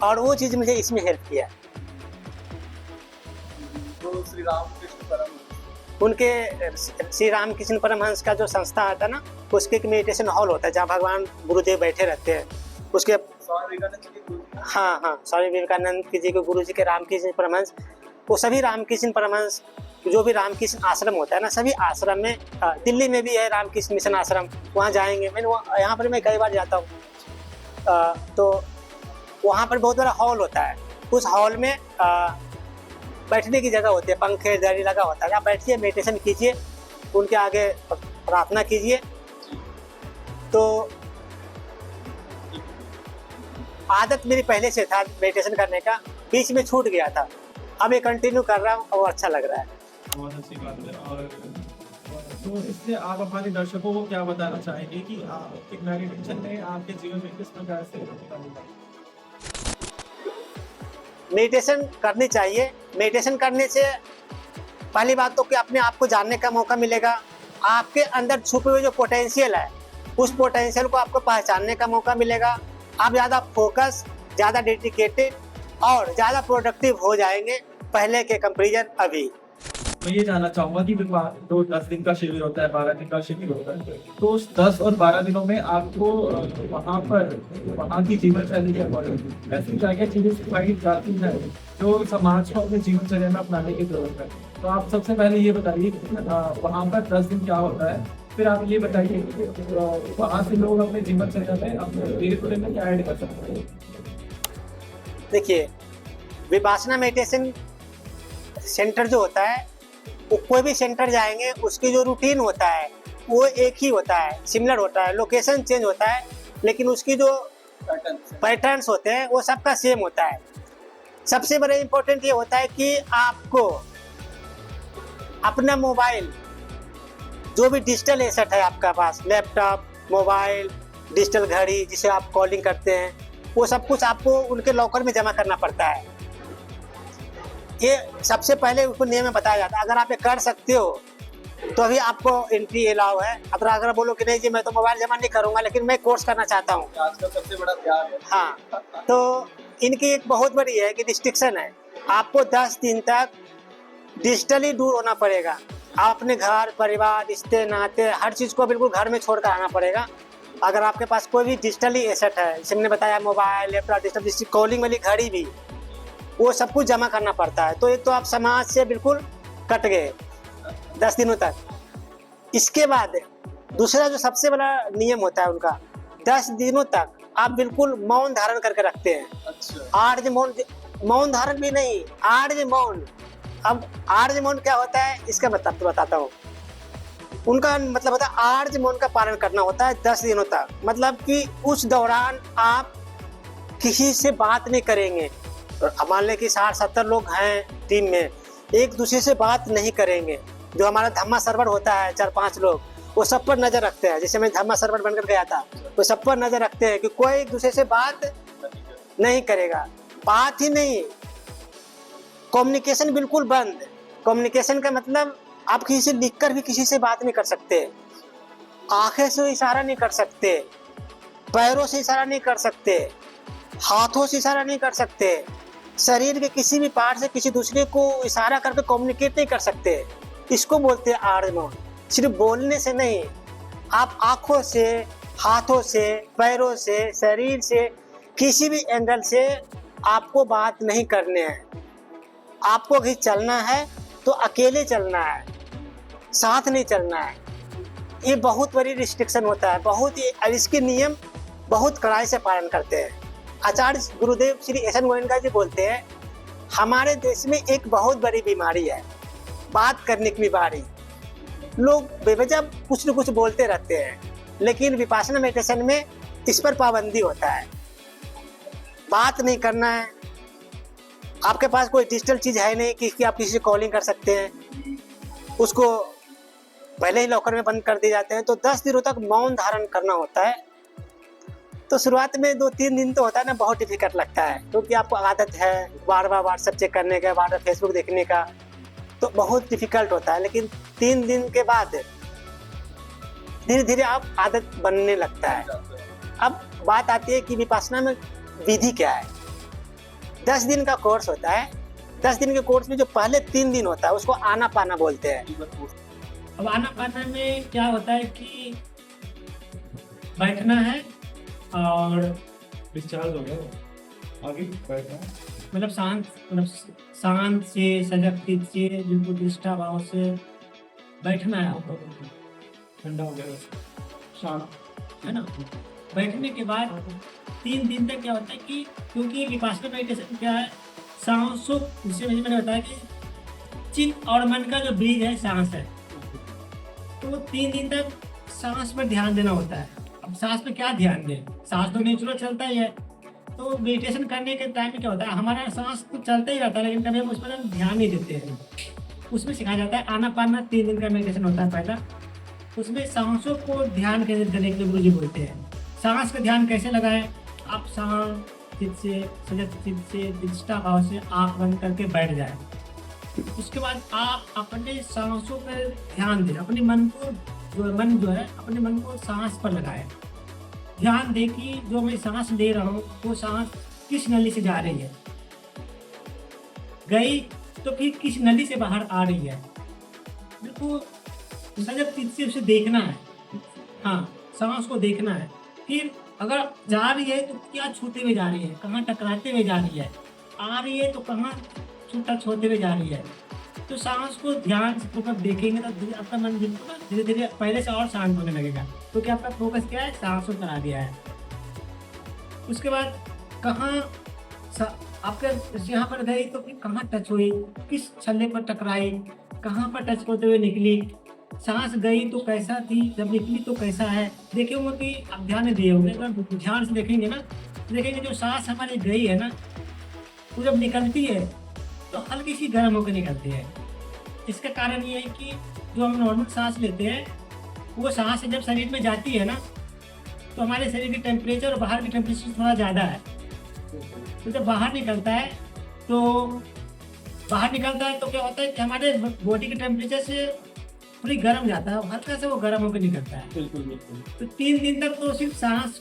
Speaker 1: और वो चीज़ मुझे इसमें हेल्प किया।
Speaker 2: तो श्री रामकृष्ण परमहंस,
Speaker 1: उनके श्री रामकृष्ण परमहंस का जो संस्था आता है ना, उसके एक मेडिटेशन हॉल होता है जहाँ भगवान गुरुदेव बैठे रहते हैं। उसके
Speaker 2: स्वामी विवेकानंद जी के गुरु।
Speaker 1: हाँ, स्वामी विवेकानंद जी के गुरु जी के रामकृष्ण परमहंस, वो सभी रामकृष्ण परमहंस, जो भी रामकृष्ण आश्रम होता है ना, सभी आश्रम में, दिल्ली में भी है रामकृष्ण मिशन आश्रम, वहाँ जाएंगे। मैंने यहाँ पर मैं कई बार जाता हूँ। तो वहाँ पर बहुत बड़ा हॉल होता है। उस हॉल में बैठने की जगह होती है, पंखे दरी लगा होता है। आप बैठिए, मेडिटेशन कीजिए, उनके आगे प्रार्थना कीजिए। तो आदत मेरी पहले से था मेडिटेशन करने का, बीच में छूट गया था, अब ये कंटिन्यू कर रहा हूँ और अच्छा लग रहा है।
Speaker 2: बहुत अच्छी बात है। और तो इससे आप हमारे दर्शकों को क्या बताना चाहेंगे कि आप एक मेडिटेशन ने आपके जीवन में किस प्रकार से
Speaker 1: मेडिटेशन करनी चाहिए। मेडिटेशन करने से पहली बात तो कि अपने आप को जानने का मौका मिलेगा। आपके अंदर छुपे हुए जो पोटेंशियल है, उस पोटेंशियल को आपको पहचानने का मौका मिलेगा। आप ज़्यादा फोकस, ज़्यादा डेडिकेटेड और ज़्यादा प्रोडक्टिव हो जाएंगे पहले के कंपेरिजन अभी।
Speaker 2: मैं ये जानना चाहूंगा कि तो 10 दिन का शिविर होता है, 12 दिन का शिविर होता है, तो उस 10 और 12 दिनों में आपको वहाँ की जीवन शैली के अकॉर्डिंग ऐसी क्या क्या चीजें सिखाई जाती है जो समाज को अपने जीवनचर्या में अपनाने की जरूरत है। तो आप सबसे पहले ये बताइए वहाँ पर 10 दिन क्या होता है, फिर आप ये बताइए वहाँ से लोग अपने जीवनचर्या में अपने धीरे में क्या ऐड कर सकते हैं।
Speaker 1: देखिए, विपासना मेडिटेशन सेंटर जो होता है, वो कोई भी सेंटर जाएंगे उसकी जो रूटीन होता है वो एक ही होता है, सिमिलर होता है। लोकेशन चेंज होता है, लेकिन उसकी जो पैटर्न्स होते हैं वो सबका सेम होता है। सबसे बड़ा इम्पोर्टेंट ये होता है कि आपको अपना मोबाइल, जो भी डिजिटल एसेट है आपका पास, लैपटॉप, मोबाइल, डिजिटल घड़ी जिसे आप कॉलिंग करते हैं, वो सब कुछ आपको उनके लॉकर में जमा करना पड़ता है। ये सबसे पहले उसको नियम में बताया जाता है। अगर आप ये कर सकते हो तो अभी आपको एंट्री अलाउ है। अगर बोलो कि नहीं जी मैं तो मोबाइल जमा नहीं करूंगा लेकिन मैं कोर्स करना चाहता हूँ,
Speaker 2: आजकल सबसे बड़ा त्याग है।
Speaker 1: हाँ, तो इनकी एक बहुत बड़ी है कि रिस्ट्रिक्शन है। आपको 10 दिन तक डिजिटली दूर होना पड़ेगा। आप अपने घर परिवार रिश्ते नाते हर चीज़ को बिल्कुल घर में छोड़ कर आना पड़ेगा। अगर आपके पास कोई भी डिजिटली एसेट है, जैसे मैंने बताया मोबाइल लैपटॉप डिजिटल जैसे कॉलिंग वाली घड़ी भी, वो सब कुछ जमा करना पड़ता है। तो एक तो आप समाज से बिल्कुल कट गए 10 दिनों तक। इसके बाद दूसरा जो सबसे बड़ा नियम होता है उनका, 10 दिनों तक आप बिल्कुल मौन धारण करके रखते हैं।
Speaker 2: अच्छा।
Speaker 1: आर्ज मौन, मौन धारण भी नहीं, आर्ज मौन। अब आर्ज मौन क्या होता है इसका मतलब तो बताता हूँ। उनका मतलब होता है आर्ज मौन का पालन करना होता है 10 दिनों तक। मतलब कि उस दौरान आप किसी से बात नहीं करेंगे। मान लें कि 60-70 लोग हैं टीम में, एक दूसरे से बात नहीं करेंगे। जो हमारा धम्मा सर्वर होता है 4-5 लोग, वो सब पर नजर रखते हैं। जैसे मैं धम्मा सर्वर बनकर गया था, वो सब पर नजर रखते हैं कि कोई एक दूसरे से बात नहीं करेगा। बात ही नहीं, कम्युनिकेशन बिल्कुल बंद। कम्युनिकेशन का मतलब आप किसी से लिखकर भी किसी से बात नहीं कर सकते, आंखें से इशारा नहीं कर सकते, पैरों से इशारा नहीं कर सकते, हाथों से इशारा नहीं कर सकते, शरीर के किसी भी पार्ट से किसी दूसरे को इशारा करके कम्युनिकेट नहीं कर सकते। इसको बोलते हैं आर्ज मौन। सिर्फ बोलने से नहीं, आप आंखों से, हाथों से, पैरों से, शरीर से, किसी भी एंगल से आपको बात नहीं करने हैं। आपको कहीं चलना है तो अकेले चलना है, साथ नहीं चलना है। ये बहुत बड़ी रिस्ट्रिक्शन होता है, बहुत ही। इसके नियम बहुत कड़ाई से पालन करते हैं। आचार्य गुरुदेव श्री एस एन गोयनका जी बोलते हैं, हमारे देश में एक बहुत बड़ी बीमारी है, बात करने की बीमारी। लोग बेवजह कुछ न कुछ बोलते रहते हैं, लेकिन विपासना मेडिटेशन में इस पर पाबंदी होता है। बात नहीं करना है। आपके पास कोई डिजिटल चीज़ है नहीं कि आप किसी से कॉलिंग कर सकते हैं, उसको पहले ही लॉकर में बंद कर दिए जाते हैं। तो 10 दिनों तक मौन धारण करना होता है। तो शुरुआत में 2-3 दिन तो होता है ना, बहुत डिफिकल्ट लगता है, क्योंकि आपको आदत है बार बार व्हाट्सएप चेक करने का, बार बार फेसबुक देखने का, तो बहुत डिफिकल्ट होता है। लेकिन 3 दिन के बाद धीरे धीरे आप आदत बनने लगता है। अब बात आती है कि विपासना में विधि क्या है। 10 दिन का कोर्स होता है। 10 दिन के कोर्स में जो पहले 3 दिन होता है उसको आना पाना बोलते हैं।
Speaker 3: अब आना पाना में क्या होता है कि बैठना है और
Speaker 2: डिस्चार्ज हो गया वो। आगे बैठना है।
Speaker 3: मतलब शांत से, सजग चित्त से, बिल्कुल निष्ठा भाव से बैठना है आपको।
Speaker 2: ठंडा हो गया शांत,
Speaker 3: है ना। बैठने के बाद 3 दिन तक क्या होता है कि, क्योंकि विपासना मेडिटेशन क्या है, सांसों, जिसे मैंने बताया कि चित्त और मन का जो बीज है सांस है, तो 3 दिन तक सांस पर ध्यान देना होता है। अब सांस पे क्या ध्यान दें, सांस तो नेचुरल चलता ही है। तो मेडिटेशन करने के टाइम में क्या होता है, हमारा सांस तो चलता ही रहता है, लेकिन कभी हम उस पर ध्यान नहीं देते हैं। उसमें सिखाया जाता है आना पाना, 3 दिन का मेडिटेशन होता है पहला। उसमें सांसों को ध्यान केंद्रित करने के लिए गुरु जी बोलते हैं। सांस का ध्यान कैसे लगाएं, आप शांत चित्त से, सजग चित्त से, निष्ठा भाव से आँख बंद करके बैठ जाए। उसके बाद आप अपने सांसों पर ध्यान दें, अपने मन जो है अपने मन को सांस पर लगाए। ध्यान दें कि जो मैं सांस ले रहा हूँ वो सांस किस नली से जा रही है, गई तो फिर किस नली से बाहर आ रही है। बिल्कुल सजग चित्त से उसे देखना है। हाँ, सांस को देखना है। फिर अगर जा रही है तो क्या छूते हुए जा रही है, कहाँ टकराते हुए जा रही है, आ रही है तो कहाँ छूटा छोड़ते हुए जा रही है। तो सांस को ध्यान से फोकस देखेंगे तो आपका मन बिल्कुल धीरे धीरे पहले से और शांत होने लगेगा, क्योंकि आपका फोकस क्या है, सांसों पर आ गया है। उसके बाद कहाँ आपके यहाँ पर गई तो फिर कहाँ टच हुई, किस छल्ले पर टकराई, कहाँ पर टच होते हुए निकली, सांस गई तो कैसा थी, जब निकली तो कैसा है। देखे होंगे कि आप ध्यान दिए होंगे, अगर ध्यान से देखेंगे ना, देखेंगे जो सांस हमारी गई है ना, वो जब निकलती है तो हल्की सी गर्म होकर निकलती है। इसका कारण ये है कि जो हम नॉर्मल सांस लेते हैं, वो सांस जब शरीर में जाती है ना, तो हमारे शरीर की टेम्परेचर और बाहर की टेम्परेचर थोड़ा ज़्यादा है। तो जब बाहर निकलता है तो क्या होता है कि हमारे बॉडी के टेम्परेचर से थोड़ी गर्म जाता है, हल्का से वो गर्म होकर निकलता है।
Speaker 2: बिल्कुल बिल्कुल।
Speaker 3: तो 3 दिन तक तो सिर्फ सांस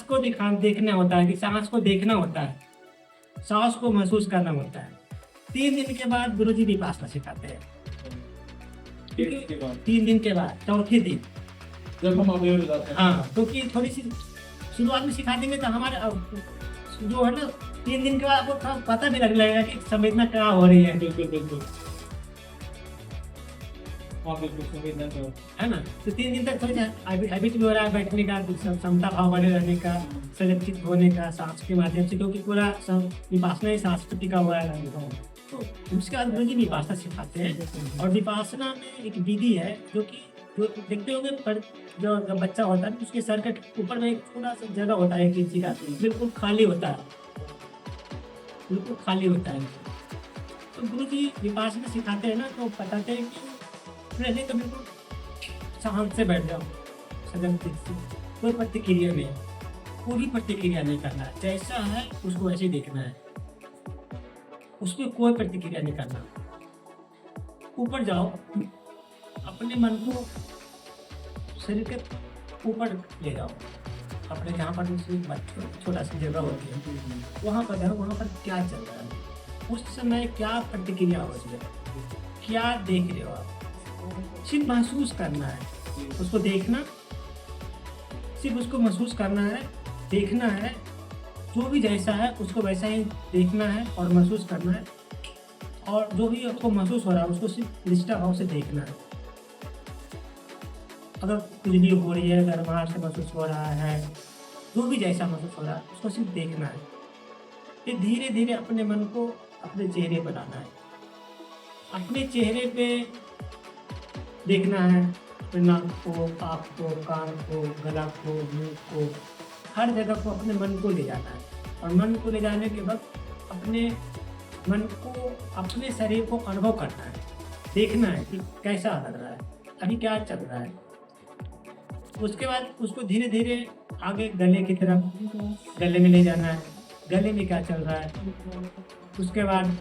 Speaker 3: को देखना होता है, कि सांस को देखना होता है, सांस को महसूस करना होता है। 3 दिन के बाद गुरुजी विपासना सिखाते हैं।
Speaker 2: के बाद
Speaker 3: 3 दिन के बाद चौथे दिन,
Speaker 2: जब हम अवेयर हो जाते हैं।
Speaker 3: हाँ, क्योंकि थोड़ी सी शुरुआत में सिखा देंगे तो हमारे जो है ना 3 दिन के बाद आपको थोड़ा पता भी लगने लगेगा कि संवेदना क्या हो रही है,
Speaker 2: बिल्कुल बिल्कुल, हाँ बिल्कुल संवेदना का
Speaker 3: है ना। तो 3 दिन तक थोड़ी हैबिट भी हो रहा है बैठने का, समता भाव बने रहने का, संरक्षित होने का सांस के माध्यम से, क्योंकि पूरा विपासना ही सांस पर टिका हुआ है। तो उसके बाद गुरुजी विपासना सिखाते हैं। और विपासना में एक विधि है जो कि जो देखते होंगे, पर जो जब बच्चा होता है उसके सर के ऊपर में एक थोड़ा सा जगह होता है, एक इंची का, बिल्कुल खाली होता है, बिल्कुल खाली होता है। तो गुरुजी विपासना सिखाते हैं ना, तो बताते हैं कि पहले तो बिल्कुल शांत से बैठ जाओ, सजन से, कोई प्रतिक्रिया नहीं, कोई प्रतिक्रिया नहीं करना है, जैसा है उसको वैसे ही देखना है, उसमें कोई प्रतिक्रिया नहीं करना। ऊपर जाओ, अपने मन को शरीर के ऊपर ले जाओ, अपने जहाँ पर छोटा सी जगह होती है वहाँ पर जाओ, वहाँ पर क्या चल रहा है, उस समय क्या प्रतिक्रिया हो रही है, क्या देख रहे हो आप, सिर्फ महसूस करना है, उसको देखना, सिर्फ उसको महसूस करना है, देखना है, जो भी जैसा है उसको वैसा ही देखना है और महसूस करना है। और जो भी आपको महसूस हो रहा है उसको सिर्फ निष्ठा भाव से देखना है। अगर कुछ भी हो रही है, गर्माहट से महसूस हो रहा है, जो भी जैसा महसूस हो रहा है उसको सिर्फ देखना है। फिर धीरे धीरे अपने मन को अपने चेहरे पर लाना है, अपने चेहरे पे देखना है, अपने नाक को, आँख को, कान को, गला को, मुंह को, हर जगह को अपने मन को ले जाना है। और मन को ले जाने के बाद अपने मन को, अपने शरीर को अनुभव करना है, देखना है कि कैसा लग रहा है, अभी क्या चल रहा है। उसके बाद उसको धीरे धीरे आगे गले की तरफ, गले में ले जाना है, गले में क्या चल रहा है। उसके बाद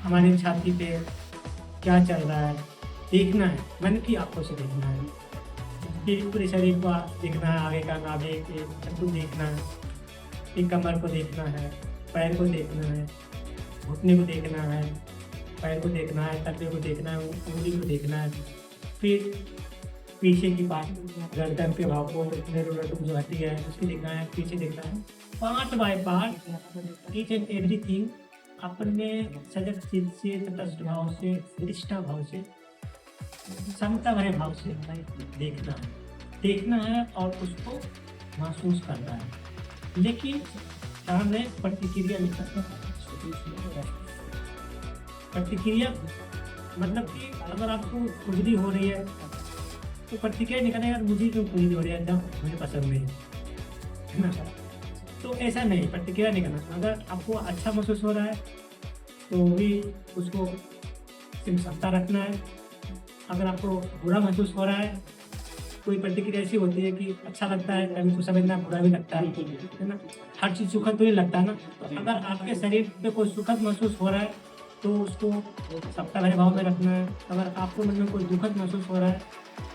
Speaker 3: हमारी छाती पे क्या चल रहा है देखना है, मन की आंखों से देखना है। फिर पूरे शरीर को देखना है, आगे का नाभि सब कुछ देखना है, फिर कमर को देखना है, पैर को देखना है, घुटने को देखना है, पैर को देखना है, तलवे को देखना है, उंगली को देखना है। फिर पीछे की बात, गर्दन के भाव को, जो आती है उसकी देखना है, पीछे देखना है, part by part each and everything अपने सजग चित्त से, तटस्थ भाव से, निष्ठा भाव से, समता भरे भाव से देखना है और उसको महसूस करना है। लेकिन सामने प्रतिक्रिया नहीं करना। प्रतिक्रिया मतलब कि अगर आपको खुजली हो रही है तो प्रतिक्रिया नहीं करना, मुझे क्यों खुजली हो रही है, मुझे पसंद नहीं है ना, तो ऐसा नहीं, प्रतिक्रिया नहीं करना। अगर आपको अच्छा महसूस हो रहा है तो भी उसको समता रखना है। अगर आपको बुरा महसूस हो रहा है, कोई प्रतिक्रिया ऐसी होती है कि अच्छा लगता है, कभी कुछ समझना बुरा भी लगता है ना, हर चीज़ सुखद तो नहीं लगता ना। तो अगर आपके शरीर पे कोई सुखद महसूस हो रहा है तो उसको समता भरे भाव में रखना है। अगर आपको मन में कोई दुखद महसूस हो रहा है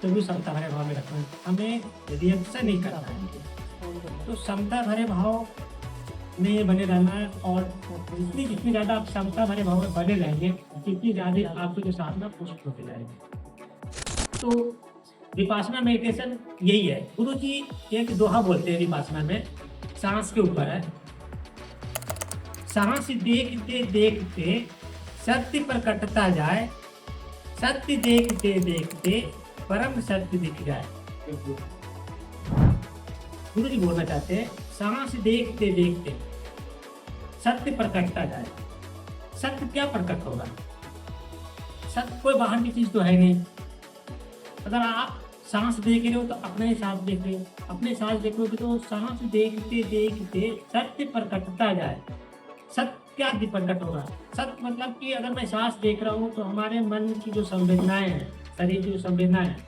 Speaker 3: तो भी समता भरे भाव में रखना है, हमें रिएक्शन नहीं करना है। तो समता भरे भाव में बने रहना है, और जितनी ज़्यादा आप समता भरे भाव में बने रहेंगे उतनी ज़्यादा आपके जो साधना पुष्ट होते जाएगी। तो विपासना मेडिटेशन यही है। गुरु जी एक दोहा बोलते हैं विपासना में, सांस के ऊपर है। सांस देखते देखते सत्य प्रकटता जाए, सत्य देखते देखते परम सत्य दिख जाए। गुरु जी बोलना चाहते हैं, सांस देखते देखते सत्य प्रकटता जाए। सत्य क्या प्रकट होगा? सत्य कोई बाहर की चीज तो है नहीं। अगर आप सांस देख रहे हो तो अपने सांस देख रहे हो, अपने सांस देख रहे हो तो सांस देखते देखते सत्य प्रकटता जाए। सत्य क्या प्रकट होगा? सत्य मतलब कि अगर मैं सांस देख रहा हूँ तो हमारे मन की जो संवेदनाएं हैं, शरीर की जो संवेदनाएं हैं,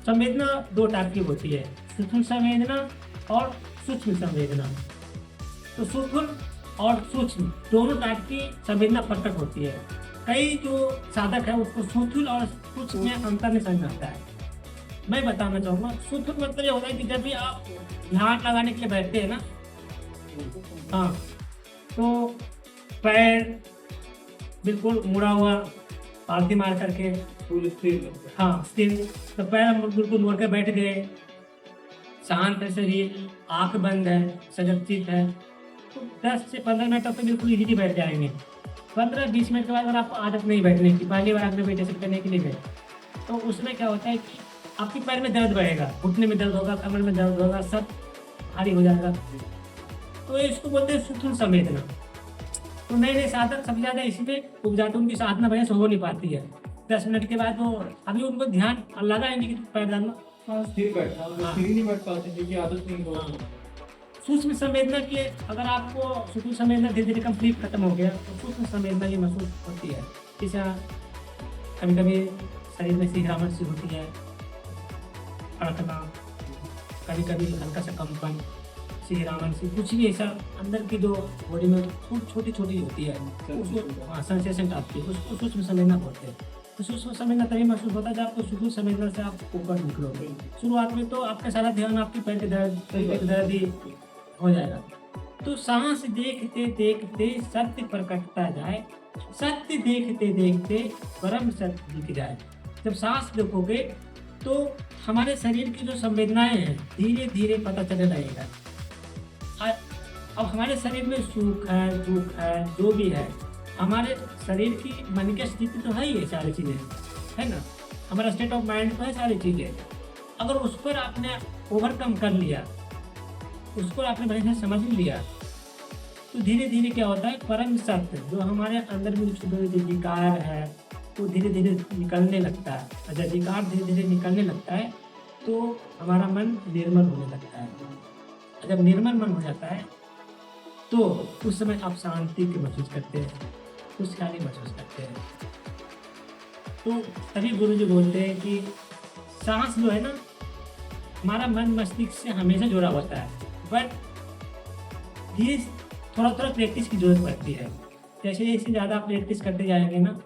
Speaker 3: संवेदना दो टाइप की होती है, सूक्ष्म संवेदना और सूक्ष्म संवेदना। तो सूक्ष्म और सूक्ष्म दोनों टाइप की संवेदना प्रकट होती है। कई जो साधक है उसको सूक्ष्म और सूक्ष्म में अंतर नहीं समझ आता है। मैं बताना चाहूँगा, सूक्ष्म मतलब ये होता है कि जब भी आप ध्यान लगाने के लिए बैठते हैं ना, हाँ, तो पैर बिल्कुल मुड़ा हुआ, पालथी मार करके,
Speaker 2: फुल स्थिर।
Speaker 3: हाँ स्थिर, तो पैर हम बिल्कुल मोड़ के बैठ गए, शांत है शरीर, आंख बंद है, सजगचित है, तो 10 से 15 मिनट तक तो बिल्कुल इजीली बैठ जाएंगे। 15-20 मिनट के बाद अगर आपको आदत नहीं बैठने की, पहली बार आपने मेडिटेशन करने के लिए गए, तो उसमें क्या होता है कि आपके पैर में दर्द बढ़ेगा, घुटने में दर्द होगा, कमर में दर्द होगा, सब भारी हो जाएगा। तो इसको बोलते हैं सूक्ष्म संवेदना। तो नए नए साधक सबसे ज़्यादा इसमें उग जाते हैं, उनकी साधना बढ़िया से हो नहीं पाती है। 10 मिनट के बाद वो अभी उनको ध्यान लगा है नहीं कि पैर डालना,
Speaker 2: हाँ, स्थिर बैठना, स्थिर ही नहीं बैठ पाते क्योंकि आदत नहीं हो।
Speaker 3: सूक्ष्म संवेदना की अगर आपको सूक्ष्म संवेदना धीरे धीरे कंप्लीट खत्म हो गया तो सूक्ष्म संवेदना ये महसूस होती है। जैसा कभी कभी शरीर में सिहराहट सी होती है, फड़कना, कभी कभी हल्का सा कंपन, सिहराहट सी, कुछ भी ऐसा अंदर की जो बॉडी में छोटी छोटी होती है उसको सेंसेशन आती है, उसको सूक्ष्म संवेदना बोलते हैं। तो सूक्ष्म संवेदना तभी महसूस होता है जब आपको सूक्ष्म संवेदना से आप ऊपर निकलोगे। शुरुआत में तो आपका सारा ध्यान आपके पैर के दर्द ही हो जाएगा। तो सांस देखते देखते सत्य प्रकटता जाए, सत्य देखते देखते परम सत्य दिख जाए। जब सांस देखोगे तो हमारे शरीर की जो संवेदनाएं हैं धीरे धीरे पता चलने लगेगा। अब हमारे शरीर में सुख है, दुख है, जो भी है, हमारे शरीर की मन की स्थिति तो है ही है, सारी चीज़ें है ना, हमारा स्टेट ऑफ माइंड तो है सारी चीज़ें। अगर उस पर आपने ओवरकम कर लिया, उसको आपने बढ़िया से समझ लिया, तो धीरे धीरे क्या होता है, परम सत्य जो हमारे अंदर में छुपे हुए विकार है वो धीरे धीरे निकलने लगता है। और जब विकार धीरे धीरे निकलने लगता है तो हमारा मन निर्मल होने लगता है। और जब निर्मल मन हो जाता है तो उस समय आप शांति की महसूस करते हैं, खुशहाली महसूस करते हैं। तो तभी गुरु जी बोलते हैं कि सांस जो है ना, हमारा मन मस्तिष्क से हमेशा जुड़ा होता है, बट ये थोड़ा थोड़ा प्रैक्टिस की जरूरत पड़ती है। जैसे जैसे ज़्यादा प्रैक्टिस करते जाएंगे ना,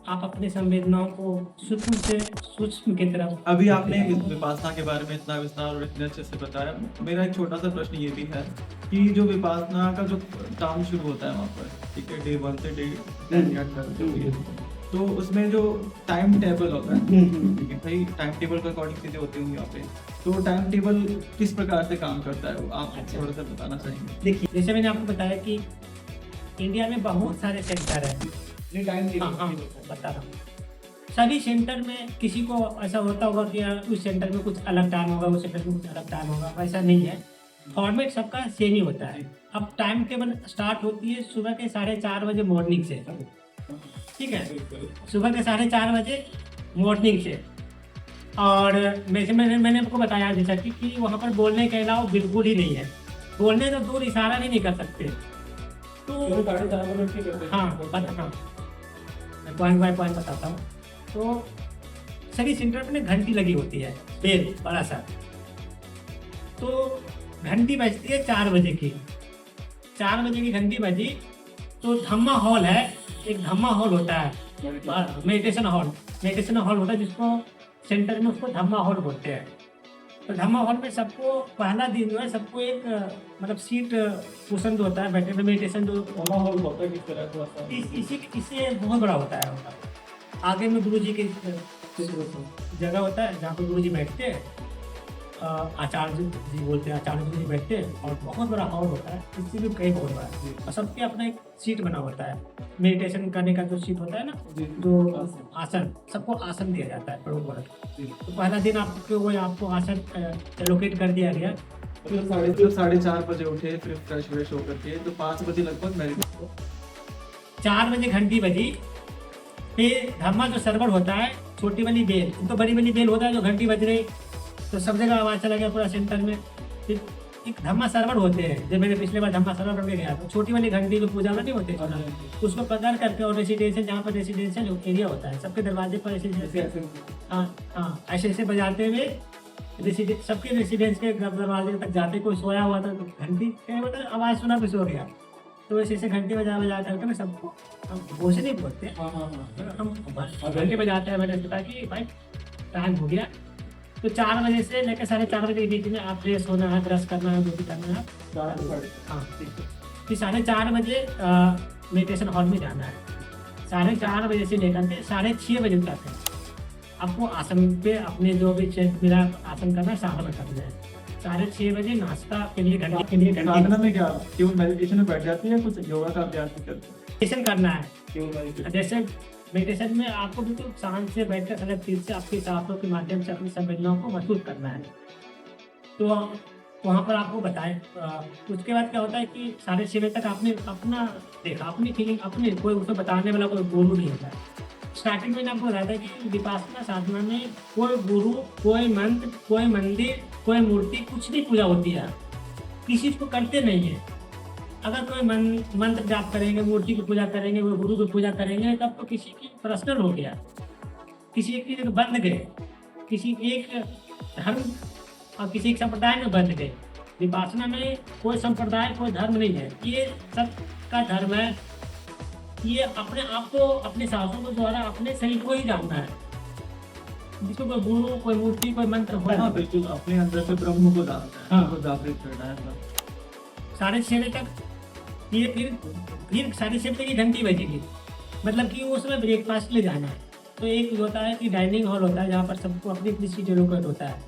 Speaker 3: आप अपने संवेदनाओं को सूक्ष्म से सूक्ष्म की तरफ।
Speaker 2: अभी आपने विपासना के बारे में इतना विस्तार और इतने अच्छे से बताया। मेरा एक छोटा सा प्रश्न ये भी है कि जो विपासना का जो काम शुरू होता है वहाँ पर, ठीक है, डे 1 से डे 10 तक जो भी है, तो उसमें जो टाइम टेबल होता है, ठीक है भाई, टाइम टेबल के अकॉर्डिंग चीज़ें होती होंगी यहाँ पे, तो टाइम टेबल किस प्रकार से काम करता है वो आप थोड़ा सा बताना चाहेंगे?
Speaker 3: देखिए, जैसे मैंने आपको बताया कि इंडिया में बहुत सारे सेंटर हैं। हाँ, बता रहा हूँ। सभी सेंटर में किसी को ऐसा होता होगा कि यार उस सेंटर में कुछ अलग टाइम होगा, उस सेंटर में कुछ अलग टाइम होगा, वैसा नहीं है। फॉर्मेट सबका सेम ही होता है। अब टाइम टेबल स्टार्ट होती है सुबह के 4:30 बजे मॉर्निंग से, ठीक है, सुबह के 4:30 बजे मॉर्निंग से। और मैंने आपको बताया जैसा कि वहाँ पर बोलने के अलावा बिल्कुल ही नहीं है, बोलने तो दूर इशारा भी नहीं कर सकते। तो
Speaker 2: 4:30
Speaker 3: हाँ, पॉइंट बाय पॉइंट बताता हूँ। तो सभी सेंटर में घंटी लगी होती है, बेल बड़ा सा। तो घंटी बजती है 4 बजे की। 4 बजे की घंटी बजी तो धम्मा हॉल है, एक धम्मा हॉल होता है, मेडिटेशन हॉल होता है, जिसको सेंटर में उसको धम्मा हॉल बोलते हैं। तो धम्मा हॉल में सबको पहला दिन जो है सबको एक मतलब सीट कुशन जो होता है बैठने में, मेडिटेशन जो
Speaker 2: धम्मा हॉल होता है किस तरह का?
Speaker 3: इससे बहुत बड़ा होता है। आगे में गुरु जी की जगह होता है जहाँ पर गुरु जी बैठते हैं, आचार्य जी बोलते हैं, आचार्य जी बैठते हैं, और बहुत बड़ा हॉल होता है, इससे भी कई बहुत बड़ा है। और सबके अपना एक सीट बना होता है, मेडिटेशन करने का जो सीट होता है ना, जो आसन, सबको आसन दिया जाता है बड़ा। तो पहला दिन आपको आसन एलोकेट कर दिया गया।
Speaker 2: तो 4:30 बजे उठे, फिर फ्रेश व्रेश होकर के, तो 5 बजे लगभग मेडिटेशन,
Speaker 3: 4 बजे घंटी बजी, फिर धम्मा जो सर्वर होता है, छोटी वाली बेल, तो बड़ी वाली बेल होता है जो घंटी बज रही, तो सब जगह आवाज़ चला गया पूरा सेंटर में। फिर एक धम्मा सर्वर होते हैं, जब मैंने पिछले बार धम्मा सर्वर करके गया, तो छोटी वाली घंटी जो पूजा में नहीं होते, उसको पकड़ करके, और रेसिडेंशियल जहाँ पर रेसिडेंशियल एरिया होता है, सबके दरवाजे पर ऐसे बजाते हुए सबके रेसिडेंस के दरवाजे तक जाते, कोई सोया हुआ था तो घंटी मतलब आवाज़ सुना कुछ हो गया, तो ऐसे घंटे बजा करके मैं सबको, हम बोझ नहीं बोलते, हम घंटे बजाते हैं। मैंने सोचा कि भाई टाइम हो गया, तो 4 बजे से लेकर 4:30 बजे के बीच में आप फ्रेश होना है, ब्रश करना है, जो भी करना है। हाँ, फिर 4:30 बजे मेडिटेशन हॉल में जाना है। 4:30 बजे से लेकर के 6:30 बजे तक है आपको आसन पे अपने जो भी मेरा आसन करना है, साधना करना है। 6:30 बजे नाश्ता के लिए घंटे
Speaker 2: साधना में क्या केवल मेडिटेशन में बैठ जाती है, कुछ योगा का अभ्यास भी करते हैं?
Speaker 3: मेडिटेशन करना है।
Speaker 2: केवल meditation।
Speaker 3: जैसे मेडिटेशन में आपको बिल्कुल शांत से बैठकर अलग चीज से आपकी सांसों के माध्यम से अपनी संवेदनाओं को महसूस करना है। तो वहाँ पर आपको बताएं। उसके बाद क्या होता है कि 6:30 बजे तक आपने अपना देखा, अपनी फीलिंग, अपने कोई उसको बताने वाला कोई गुरु नहीं होता है। स्टार्टिंग में आपको बताया था कि विपासना साधना में कोई गुरु, कोई मंत्र, कोई मंदिर, कोई मूर्ति, कुछ भी पूजा होती है, किसी को करते नहीं है। अगर कोई मंत्र जाप करेंगे, मूर्ति की पूजा करेंगे, वो गुरु की पूजा करेंगे, तब तो किसी की पर्सनल हो गया, किसी एक बंध गए, किसी एक धर्म और किसी एक संप्रदाय में बंध गए। विपासना में कोई संप्रदाय, कोई धर्म नहीं है, ये सब का धर्म है। ये अपने आप को, अपने साधकों के द्वारा अपने शरीर को ही जानना है, जिसको कोई गुरु, कोई मूर्ति, कोई मंत्र हो।
Speaker 2: हाँ बिल्कुल, अपने अंदर से ब्रह्म को जानना है,
Speaker 3: हाँ।
Speaker 2: उनको जागृत करना है।
Speaker 3: 6:30 बजे तक ये फिर 6:30 बजे की घंटी बजेगी, मतलब कि उस समय ब्रेकफास्ट ले जाना है। तो एक होता है कि डाइनिंग हॉल होता है, जहाँ पर सबको अपनी अपनी सीट एलोकेट होता है,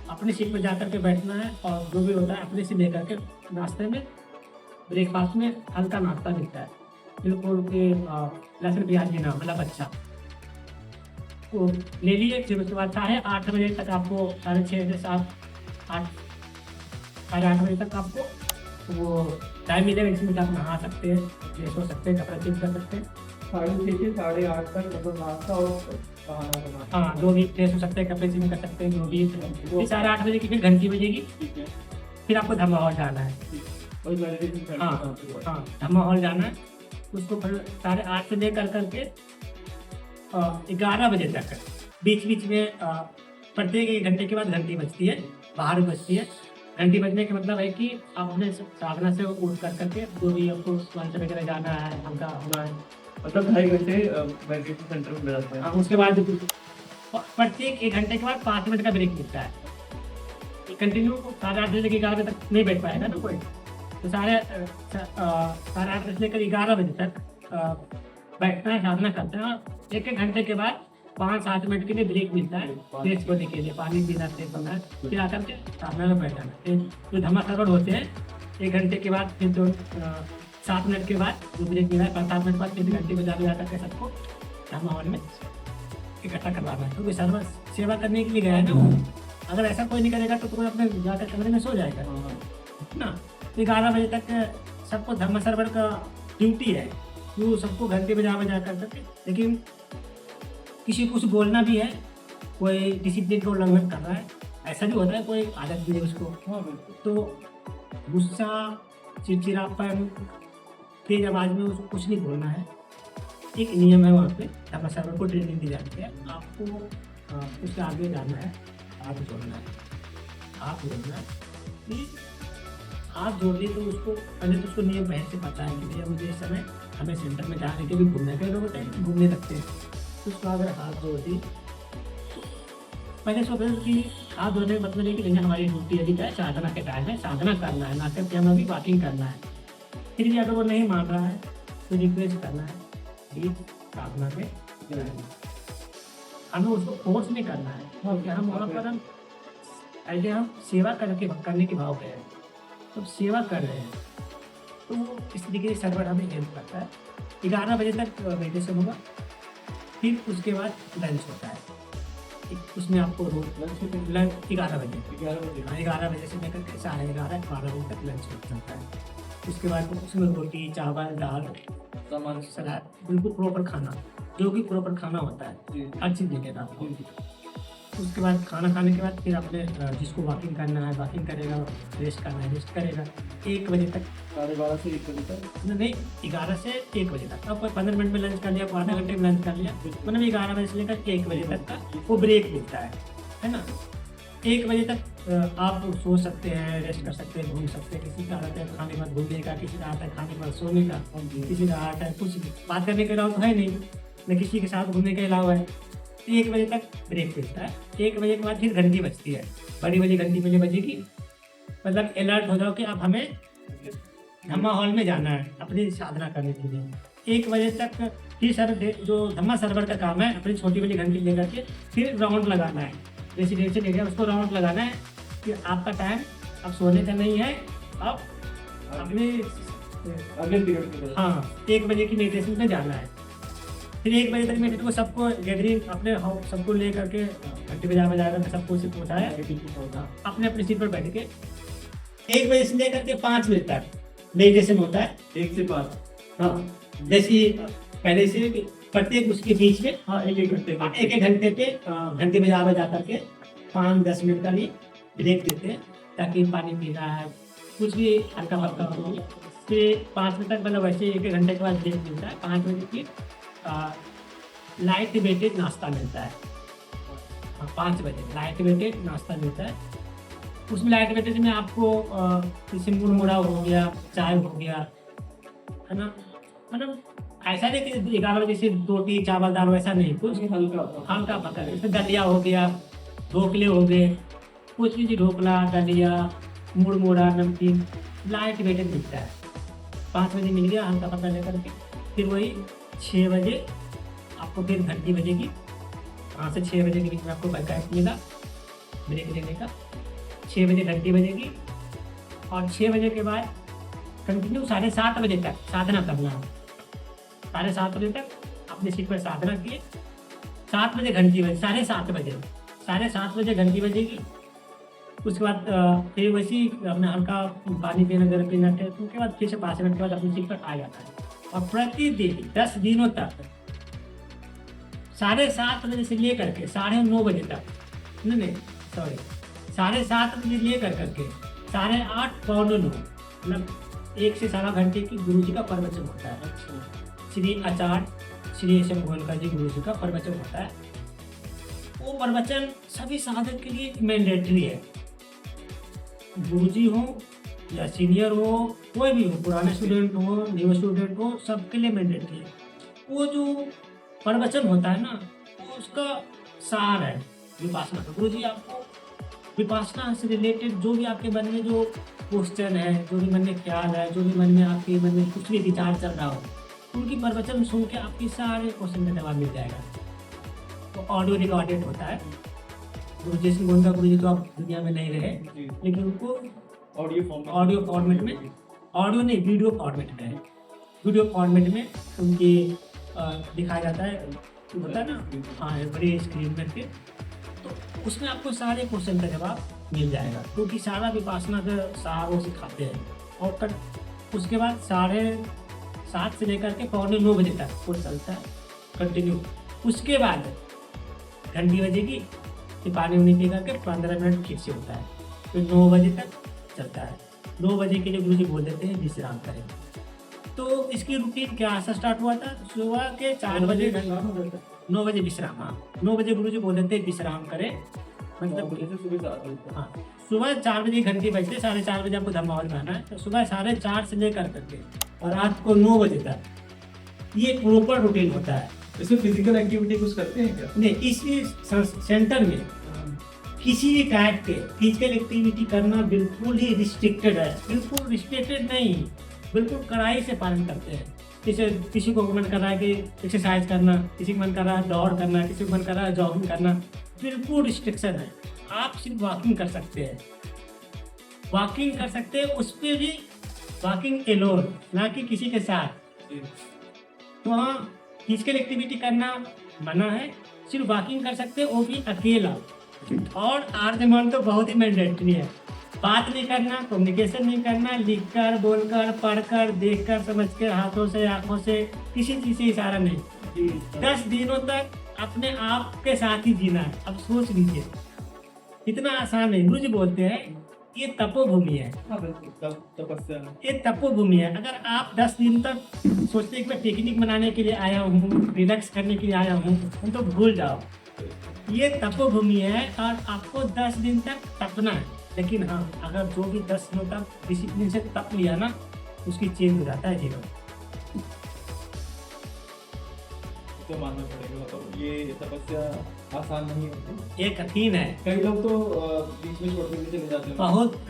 Speaker 3: अपनी सीट पर जाकर के बैठना है, और जो भी होता है अपने से लेकर के नाश्ते में, ब्रेकफास्ट में हल्का नाश्ता मिलता है, बिल्कुल कि लहसुन प्याज बिना, मतलब अच्छा तो ले लिए। फिर उसके बाद 8:30 बजे तक आपको, 6:30 से 7-8, 8:30 बजे तक आपको वो टाइम मिलेगा, इसमें आप नहा सकते हैं, फ्रेश हो सकते हैं, कपड़ा चेंज कर सकते हैं।
Speaker 2: 6:30 से 8:30 तक मतलब नाश्ता और खाना बनाना।
Speaker 3: हाँ, जो भी फ्रेश हो सकते हैं, कपड़े चेंज कर सकते हैं, जो भी। फिर 8:30 बजे की फिर घंटी बजेगी,
Speaker 2: ठीक है,
Speaker 3: फिर आपको धम्मा हॉल जाना है।
Speaker 2: और मेडिटेशन करना
Speaker 3: हाँ
Speaker 2: है।
Speaker 3: हाँ, धम्मा हॉल जाना है। उसको फिर 8:30 से लेकर करके 11 बजे तक, बीच बीच में प्रत्येक 1 घंटे के बाद घंटी बजती है, बाहर बजती है। घंटी बजने का मतलब है कि आप अपने साधना से उठ कर करके जो भी आपको मंच वगैरह जाना है, हल्का होना है,
Speaker 2: मतलब 2.5 घंटे मेडिटेशन सेंटर में रहते हैं।
Speaker 3: उसके बाद प्रत्येक 1 घंटे के बाद 5 मिनट का ब्रेक मिलता है। कंटिन्यू 8:30 बजे लेकर 11 बजे तक नहीं बैठ पाएगा ना कोई, तो 8:30 बजे लेकर 11 बजे तक बैठना है, साधना करते हैं। 1-1 घंटे के बाद 5-7 मिनट के लिए ब्रेक मिलता है, फ्रेश होने के लिए, पानी पीना, फ्रेश होना है, फिर आकर के साधना में बैठना है। जो धम्मा सर्वर होते हैं 1 घंटे के बाद, फिर जो 7 मिनट के बाद जो ब्रेक मिला है, 5-7 मिनट बाद फिर घंटे बजा बजा करके सबको धम्मा हॉल में इकट्ठा करवाना है। क्योंकि सर्वर सेवा करने के लिए गया है ना वो। अगर ऐसा कोई नहीं करेगा तो कोई अपने जाकर कमरे में सो जाएगा ना। 11 बजे तक सबको धम्म सर्वर का ड्यूटी है, वो सबको घंटे बजा बजा कर करके, लेकिन किसी को कुछ बोलना भी है, कोई डिसिप्लिन का उल्लंघन कर रहा है, ऐसा भी होता है, कोई आदत भी है उसको, तो गुस्सा, चिड़चिड़ापन, तेज आवाज़ में उसको कुछ नहीं बोलना है। एक नियम है वहाँ पे, धम्म सर्वर को ट्रेनिंग दी जाती है। आपको उसके आगे जाना है, हाथ जोड़ना है, हाथ जोड़ना है। फिर हाथ जोड़ लिए तो उसको पहले तो उसको नियम पहले से पता है कि भैया मुझे इस समय हमें सेंटर में जाने के भी घूमने के लोग होते हैं, घूमने लगते हैं, तो उसको अगर हाथ जोड़ दी तो पहले सोच रहे कि हाथ धोने का मतलब है कि भैया हमारी ड्यूटी अभी क्या है, साधना के टाइम है, साधना करना है, ना करके हमें अभी वॉकिंग करना है। फिर भी अगर वो नहीं मान रहा है तो रिक्वेस्ट करना है, प्लीज साधना में हमें उसको फोर्स नहीं करना है, क्योंकि हम वहाँ पर हम ऐसे हम सेवा करने के भाव पे हैं, तो सेवा कर रहे हैं, तो वो इस तरीके से सर्वर हमें हेल्प करता है। 11 बजे तक मेडिटेशन होगा, फिर उसके बाद लंच होता है। उसमें आपको लंच 11 बजे 11 बजे से लेकर के 11:30 12 बजे तक लंच होता है। उसके बाद उसमें रोटी, चावल, दाल, सलाद, बिल्कुल प्रॉपर खाना, जो भी प्रॉपर खाना होता है, हर चीज़ मिलेगा आपको। उसके बाद खाना खाने के बाद फिर अपने जिसको वॉकिंग करना है वॉकिंग करेगा, रेस्ट करना है रेस्ट करेगा। 1 बजे तक,
Speaker 2: 12:30 से 1 बजे तक
Speaker 3: नहीं 11 से 1 बजे तक, अब 15 मिनट में लंच कर लिया, आधे घंटे में लंच कर लिया, मतलब 11 बजे से लेकर 1 बजे तक का वो ब्रेक मिलता है ना। 1 बजे तक आप सो सकते हैं, रेस्ट कर सकते हैं, घूम सकते हैं। किसी का आदत है खाने के बाद घूमने का, किसी का आदत है खाने के बाद सोने का, किसी का आदत है कुछ बात करने के अलावा तो है नहीं, न किसी के साथ घूमने के अलावा है। 1 बजे तक ब्रेक मिलता है। 1 बजे के बाद फिर घंटी बजती है, बड़ी वाली घंटी मुझे बजेगी, मतलब अलर्ट हो जाओ कि अब हमें धम्मा हॉल में जाना है अपनी साधना करने के लिए। 1 बजे तक फिर सर जो धम्मा सर्वर का काम है, अपनी छोटी वाली घंटी लेकर के फिर राउंड लगाना है, रेसिडेंशियल एरिया उसको राउंड लगाना है कि आपका टाइम अब सोने का नहीं है, अब अपने
Speaker 2: अगले पीरियड के लिए।
Speaker 3: हाँ 1 बजे की मेडिटेशन पे जाना है। फिर 1 बजे तक मेडिटेशन को सबको गैदरिंग अपने सबको ले करके घंटी बजाकर सबको उसे पहुँचाया, अपने अपनी सीट पर बैठ के 1 बजे से लेकर के 5 बजे तक मेडिटेशन होता है।
Speaker 2: 1 से 5।
Speaker 3: हाँ जैसे पहले से प्रत्येक उसके बीच में
Speaker 2: हाँ, एक घंटे का।
Speaker 3: एक घंटे पे घंटे बजा करके 5-10 मिनट का लिए ब्रेक देते हैं, ताकि पानी पीना है कुछ भी हल्का फल्का हो। फिर 5 बजे तक मतलब वैसे 1 घंटे के बाद ब्रेक मिलता है। 5 बजे की लाइट वेटेड नाश्ता मिलता है। 5 बजे लाइट वेटेड नाश्ता मिलता है। उसमें लाइट वेटेड में आपको जैसे मुरमुरा हो गया, चाय हो गया, है ना, मतलब ऐसा नहीं कि 11 बजे से रोटी चावल दाल वैसा नहीं, कुछ हल्का पका है। जैसे दलिया हो गया, ढोकले हो गए, कुछ भी ढोकला, दलिया, मुरमुरा, नमकीन लाइट वेटेड मिलता है। 5 बजे मिल गया हल्का पका लेकर के। फिर वही 6 बजे आपको फिर घंटी बजेगी। 5 से 6 बजे के बीच में आपको बैकअप मिलेगा ब्रेक लेने का। 6 बजे घंटी बजेगी और 6 बजे के बाद कंटिन्यू 7:30 बजे तक साधना करना है। 7:30 बजे तक अपनी सीट पर साधना किए। 7 बजे घंटी बजे, 7:30 बजे घंटी बजेगी। उसके बाद फिर वैसे अपना हल्का पानी पीना, गर्म पीना है, उसके बाद फिर से 5 मिनट के बाद अपनी सीट पर आ जाता है। और प्रतिदिन 10 दिनों तक 7:30 बजे से लेकर के 9:30 बजे तक, नहीं 7:30 बजे लेकर करके 8:30 पौने 9, मतलब 1 से 1.25 घंटे की गुरु जी का प्रवचन होता है। श्री आचार्य श्री एस एम गोलकर जी गुरु जी का प्रवचन होता है। वो प्रवचन सभी साधक के लिए मैंडेटरी है। गुरु जी हो या सीनियर हो, कोई भी हो, पुराने स्टूडेंट हो, न्यू स्टूडेंट हो, सबके लिए मैंडेटरी है। वो जो प्रवचन होता है ना, वो उसका सार है विपासना का। गुरु जी आपको विपासना से रिलेटेड जो भी आपके मन में जो क्वेश्चन है, जो भी मन में ख्याल है, जो भी मन में आपके मन में कुछ भी विचार चल रहा हो, उनकी प्रवचन सुन के आपके सारे क्वेश्चन का जवाब मिल जाएगा। तो ऑडियो रिकॉर्डेड होता है। गुरु जी से गोलकर गुरु जी तो आप दुनिया में नहीं रहे, लेकिन उनको ऑडियो फॉर्मेट में, ऑडियो नहीं वीडियो फॉर्मेट में है। वीडियो फॉर्मेट में उनकी दिखाया जाता है, होता है ना, हाँ बड़ी स्क्रीन में फिर तो उसमें आपको सारे क्वेश्चन का जवाब मिल जाएगा, क्योंकि सारा विपासना का सार वो सिखाते हैं। और फिर उसके बाद 7:30 से लेकर के पौने 9 बजे तक वो चलता है कंटिन्यू। उसके बाद घंटी बजेगी, फिर पानी उनी पी करके 15 मिनट फिर से होता है, फिर 9 बजे तक चलता है। 9 बजे के लिए गुरु जी बोल देते हैं विश्राम करें। तो इसकी रूटीन क्या ऐसा स्टार्ट हुआ था, सुबह के 4 बजे 9 बजे विश्राम, हाँ 9 बजे गुरु जी बोल देते हैं विश्राम करें, मतलब हाँ सुबह 4 बजे घंटी बजते, 4:30 बजे आपको धम्मा हॉल में आना है। तो सुबह 4:30 से लेकर करके और रात को 9 बजे तक ये प्रॉपर रूटीन होता है।
Speaker 2: इसमें फिजिकल एक्टिविटी कुछ करते हैं क्या?
Speaker 3: नहीं, इस सेंटर में किसी भी टाइप के फिजिकल एक्टिविटी करना बिल्कुल ही रिस्ट्रिक्टेड है। बिल्कुल रिस्ट्रिक्टेड नहीं, बिल्कुल कड़ाई से पालन करते हैं। जैसे किसी को मन कर रहा है कि एक्सरसाइज करना, किसी को मन कर रहा है दौड़ करना, किसी को मन कर रहा है जॉगिंग करना, बिल्कुल रिस्ट्रिक्शन है। आप सिर्फ वॉकिंग कर सकते हैं, वॉकिंग कर सकते हैं, उस पर भी वॉकिंग एलोन, ना कि किसी के साथ। तो हाँ फिजिकल एक्टिविटी करना मना है, सिर्फ वॉकिंग कर सकते हैं, वो भी अकेला। और आर्जमान तो बहुत ही मैंडेटरी है, बात नहीं करना, कम्युनिकेशन नहीं करना, लिखकर, बोलकर, पढ़कर, देखकर, समझकर, हाथों से, आंखों से, किसी चीज से इशारा नहीं। 10 दिनों तक अपने आप के साथ ही जीना है। अब सोच लीजिए इतना आसान है। गुरु जी बोलते हैं ये तपोभूमि है, ये तपोभूमि है। अगर आप 10 दिन तक सोचते हैं कि मैं पिकनिक मनाने के लिए आया हूँ, रिलैक्स करने के लिए आया हूँ, तो भूल जाओ, ये तपोभूमि है और आपको 10 दिन तक तपना है। लेकिन हाँ, अगर जो भी 10 दिनों तक डिसिप्लिन से तप लिया ना, उसकी चेंज हो जाता है जीवन।
Speaker 2: तो मानना पड़ेगा, तो ये तपस्या आसान नहीं होती,
Speaker 3: ये कठिन है।
Speaker 2: कई लोग तो बीच में छोड़ के चले जाते हैं
Speaker 3: बहुत,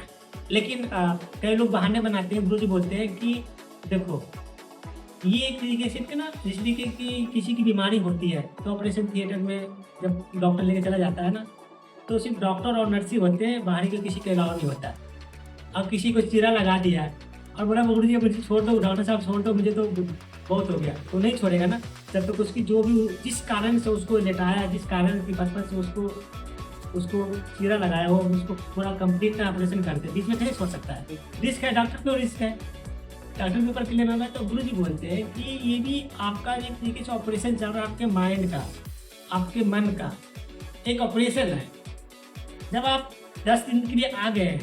Speaker 3: लेकिन कई लोग बहाने बनाते हैं। गुरु जी बोलते हैं कि देखो ये एक तरीके से कि ना, जिस तरीके की किसी की बीमारी होती है तो ऑपरेशन थिएटर में जब डॉक्टर लेके चला जाता है ना, तो सिर्फ डॉक्टर और नर्स ही होते हैं, बाहरी के किसी के अलावा नहीं होता। अब किसी को चीरा लगा दिया है और बोला गुरु जी मुझे छोड़ दो, डॉक्टर साहब छोड़ दो, मुझे तो बहुत हो गया, तो नहीं छोड़ेगा ना जब तक उसकी जो भी जिस कारण से उसको लेटाया, जिस कारण की पर्पज से उसको चीरा लगाया हो, उसको पूरा कंप्लीट का ऑपरेशन करते, बीच में कैसे छोड़ सकता है। रिस्क है, डॉक्टर को रिस्क है, डॉक्टर के ऊपर क्लेम है। तो गुरु जी बोलते हैं कि ये भी आपका एक तरीके से ऑपरेशन चल रहा है, आपके माइंड का, आपके मन का एक ऑपरेशन है। जब आप 10 दिन के लिए आ गए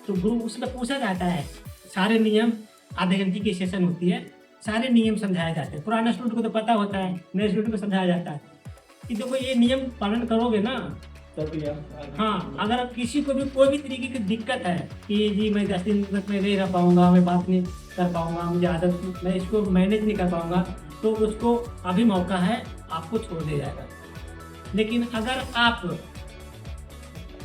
Speaker 3: तो गुरु उसमें पूछा जाता है, सारे नियम, आधे घंटे की सेशन होती है, सारे नियम समझाए जाते हैं। पुराने स्टूडेंट को तो पता होता है, नए स्टूडेंट को समझाया जाता है कि देखो ये नियम पालन करोगे ना,
Speaker 2: तभी आप
Speaker 3: हाँ, अगर किसी को भी कोई भी तरीके की दिक्कत है कि जी मैं 10 दिन तक मैं नहीं रह पाऊंगा, मैं बात नहीं कर पाऊंगा, मुझे आदत, मैं इसको मैनेज नहीं कर पाऊंगा, तो उसको अभी मौका है, आपको छोड़ दिया जाएगा। लेकिन अगर आप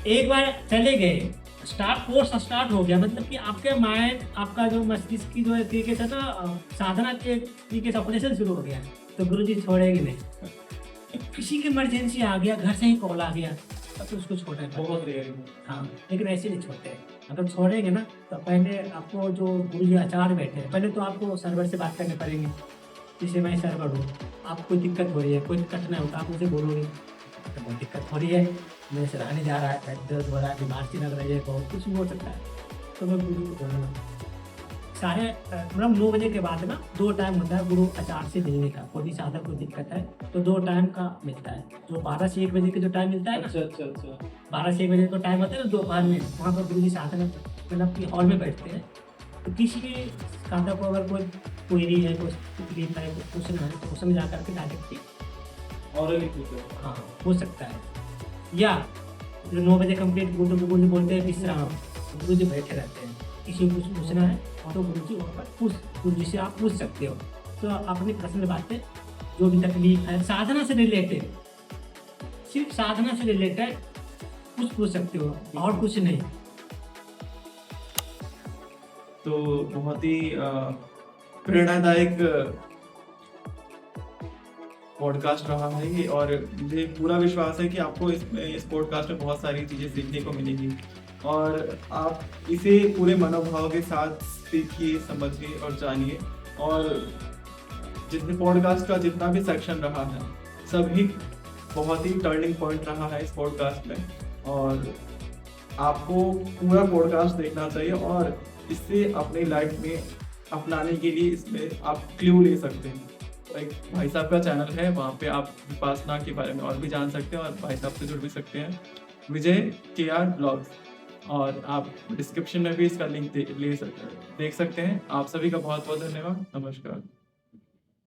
Speaker 3: एक बार चले गए, कोर्स स्टार्ट हो गया, मतलब कि आपके माइंड, आपका जो मस्तिष्क की जो तरीके से ना साधना के तरीके से ऑपरेशन शुरू हो गया, तो गुरु जी छोड़ेगी नहीं। किसी की इमरजेंसी आ गया, घर से ही कॉल आ गया, तो उसको छोड़े
Speaker 2: बहुत रेयर।
Speaker 3: हाँ, लेकिन ऐसे नहीं छोड़ते। अगर छोड़ेंगे ना तो पहले आपको जो गुरु जी आचार्य बैठे हैं, पहले तो आपको सर्वर से बात करने पड़ेंगे, जैसे मैं सर्वर हूँ, आपको कोई दिक्कत हो रही है, कोई कठिनाई होता है, आप मुझे बोलोगे तो बहुत दिक्कत हो रही है, मेरे से रहा नहीं जा रहा है, पेट दर्द हो रहा है, बीमार सी लग रही है, बहुत कुछ भी हो सकता है, तो मैं गुरु को बोलूँगा। साढ़े मतलब 9 बजे के बाद ना 2 टाइम होता है गुरु आचार्य से मिलने का। कोई भी साधक को दिक्कत है तो 2 टाइम का मिलता है, जो 12 से 1 बजे के जो टाइम मिलता है ना,
Speaker 2: अच्छा
Speaker 3: 12 से 1 बजे का टाइम होता है ना दोपहर में, वहाँ पर गुरु जी साधना मतलब कि हॉल में बैठते हैं। तो किसी भी साधक को अगर कोई क्वेरी है, कोई तकलीफ है, कोई क्वेश्चन है, तो उसमें जा करके डायरेक्टली हाँ हो सकता है। या जो 9 बजे कंप्लीट गुरु जी बोलते हैं विश्राम, तो गुरु जी बैठे रहते हैं, किसी को कुछ पूछना है तो गुरु जी वहाँ पर गुरु जी से आप पूछ सकते हो। तो अपनी पर्सनल बातें, जो भी तकलीफ है साधना से रिलेटेड, सिर्फ साधना से रिलेटेड कुछ पूछ सकते हो और कुछ नहीं।
Speaker 2: तो बहुत ही प्रेरणादायक पॉडकास्ट रहा है ये, और मुझे पूरा विश्वास है कि आपको इस पॉडकास्ट में बहुत सारी चीज़ें सीखने को मिलेंगी, और आप इसे पूरे मनोभाव के साथ सीखिए, समझिए और जानिए। और जितने पॉडकास्ट का जितना भी सेक्शन रहा है, सभी बहुत ही टर्निंग पॉइंट रहा है इस पॉडकास्ट में, और आपको पूरा पॉडकास्ट देखना चाहिए और इससे अपनी लाइफ में अपनाने के लिए इसमें आप क्लू ले सकते हैं। एक भाई साहब का चैनल है, वहाँ पे आप विपासना के बारे में और भी जान सकते हैं और भाई साहब से जुड़ भी सकते हैं, विजय KR ब्लॉग्स, और आप डिस्क्रिप्शन में भी इसका लिंक देख सकते हैं। आप सभी का बहुत बहुत धन्यवाद। नमस्कार।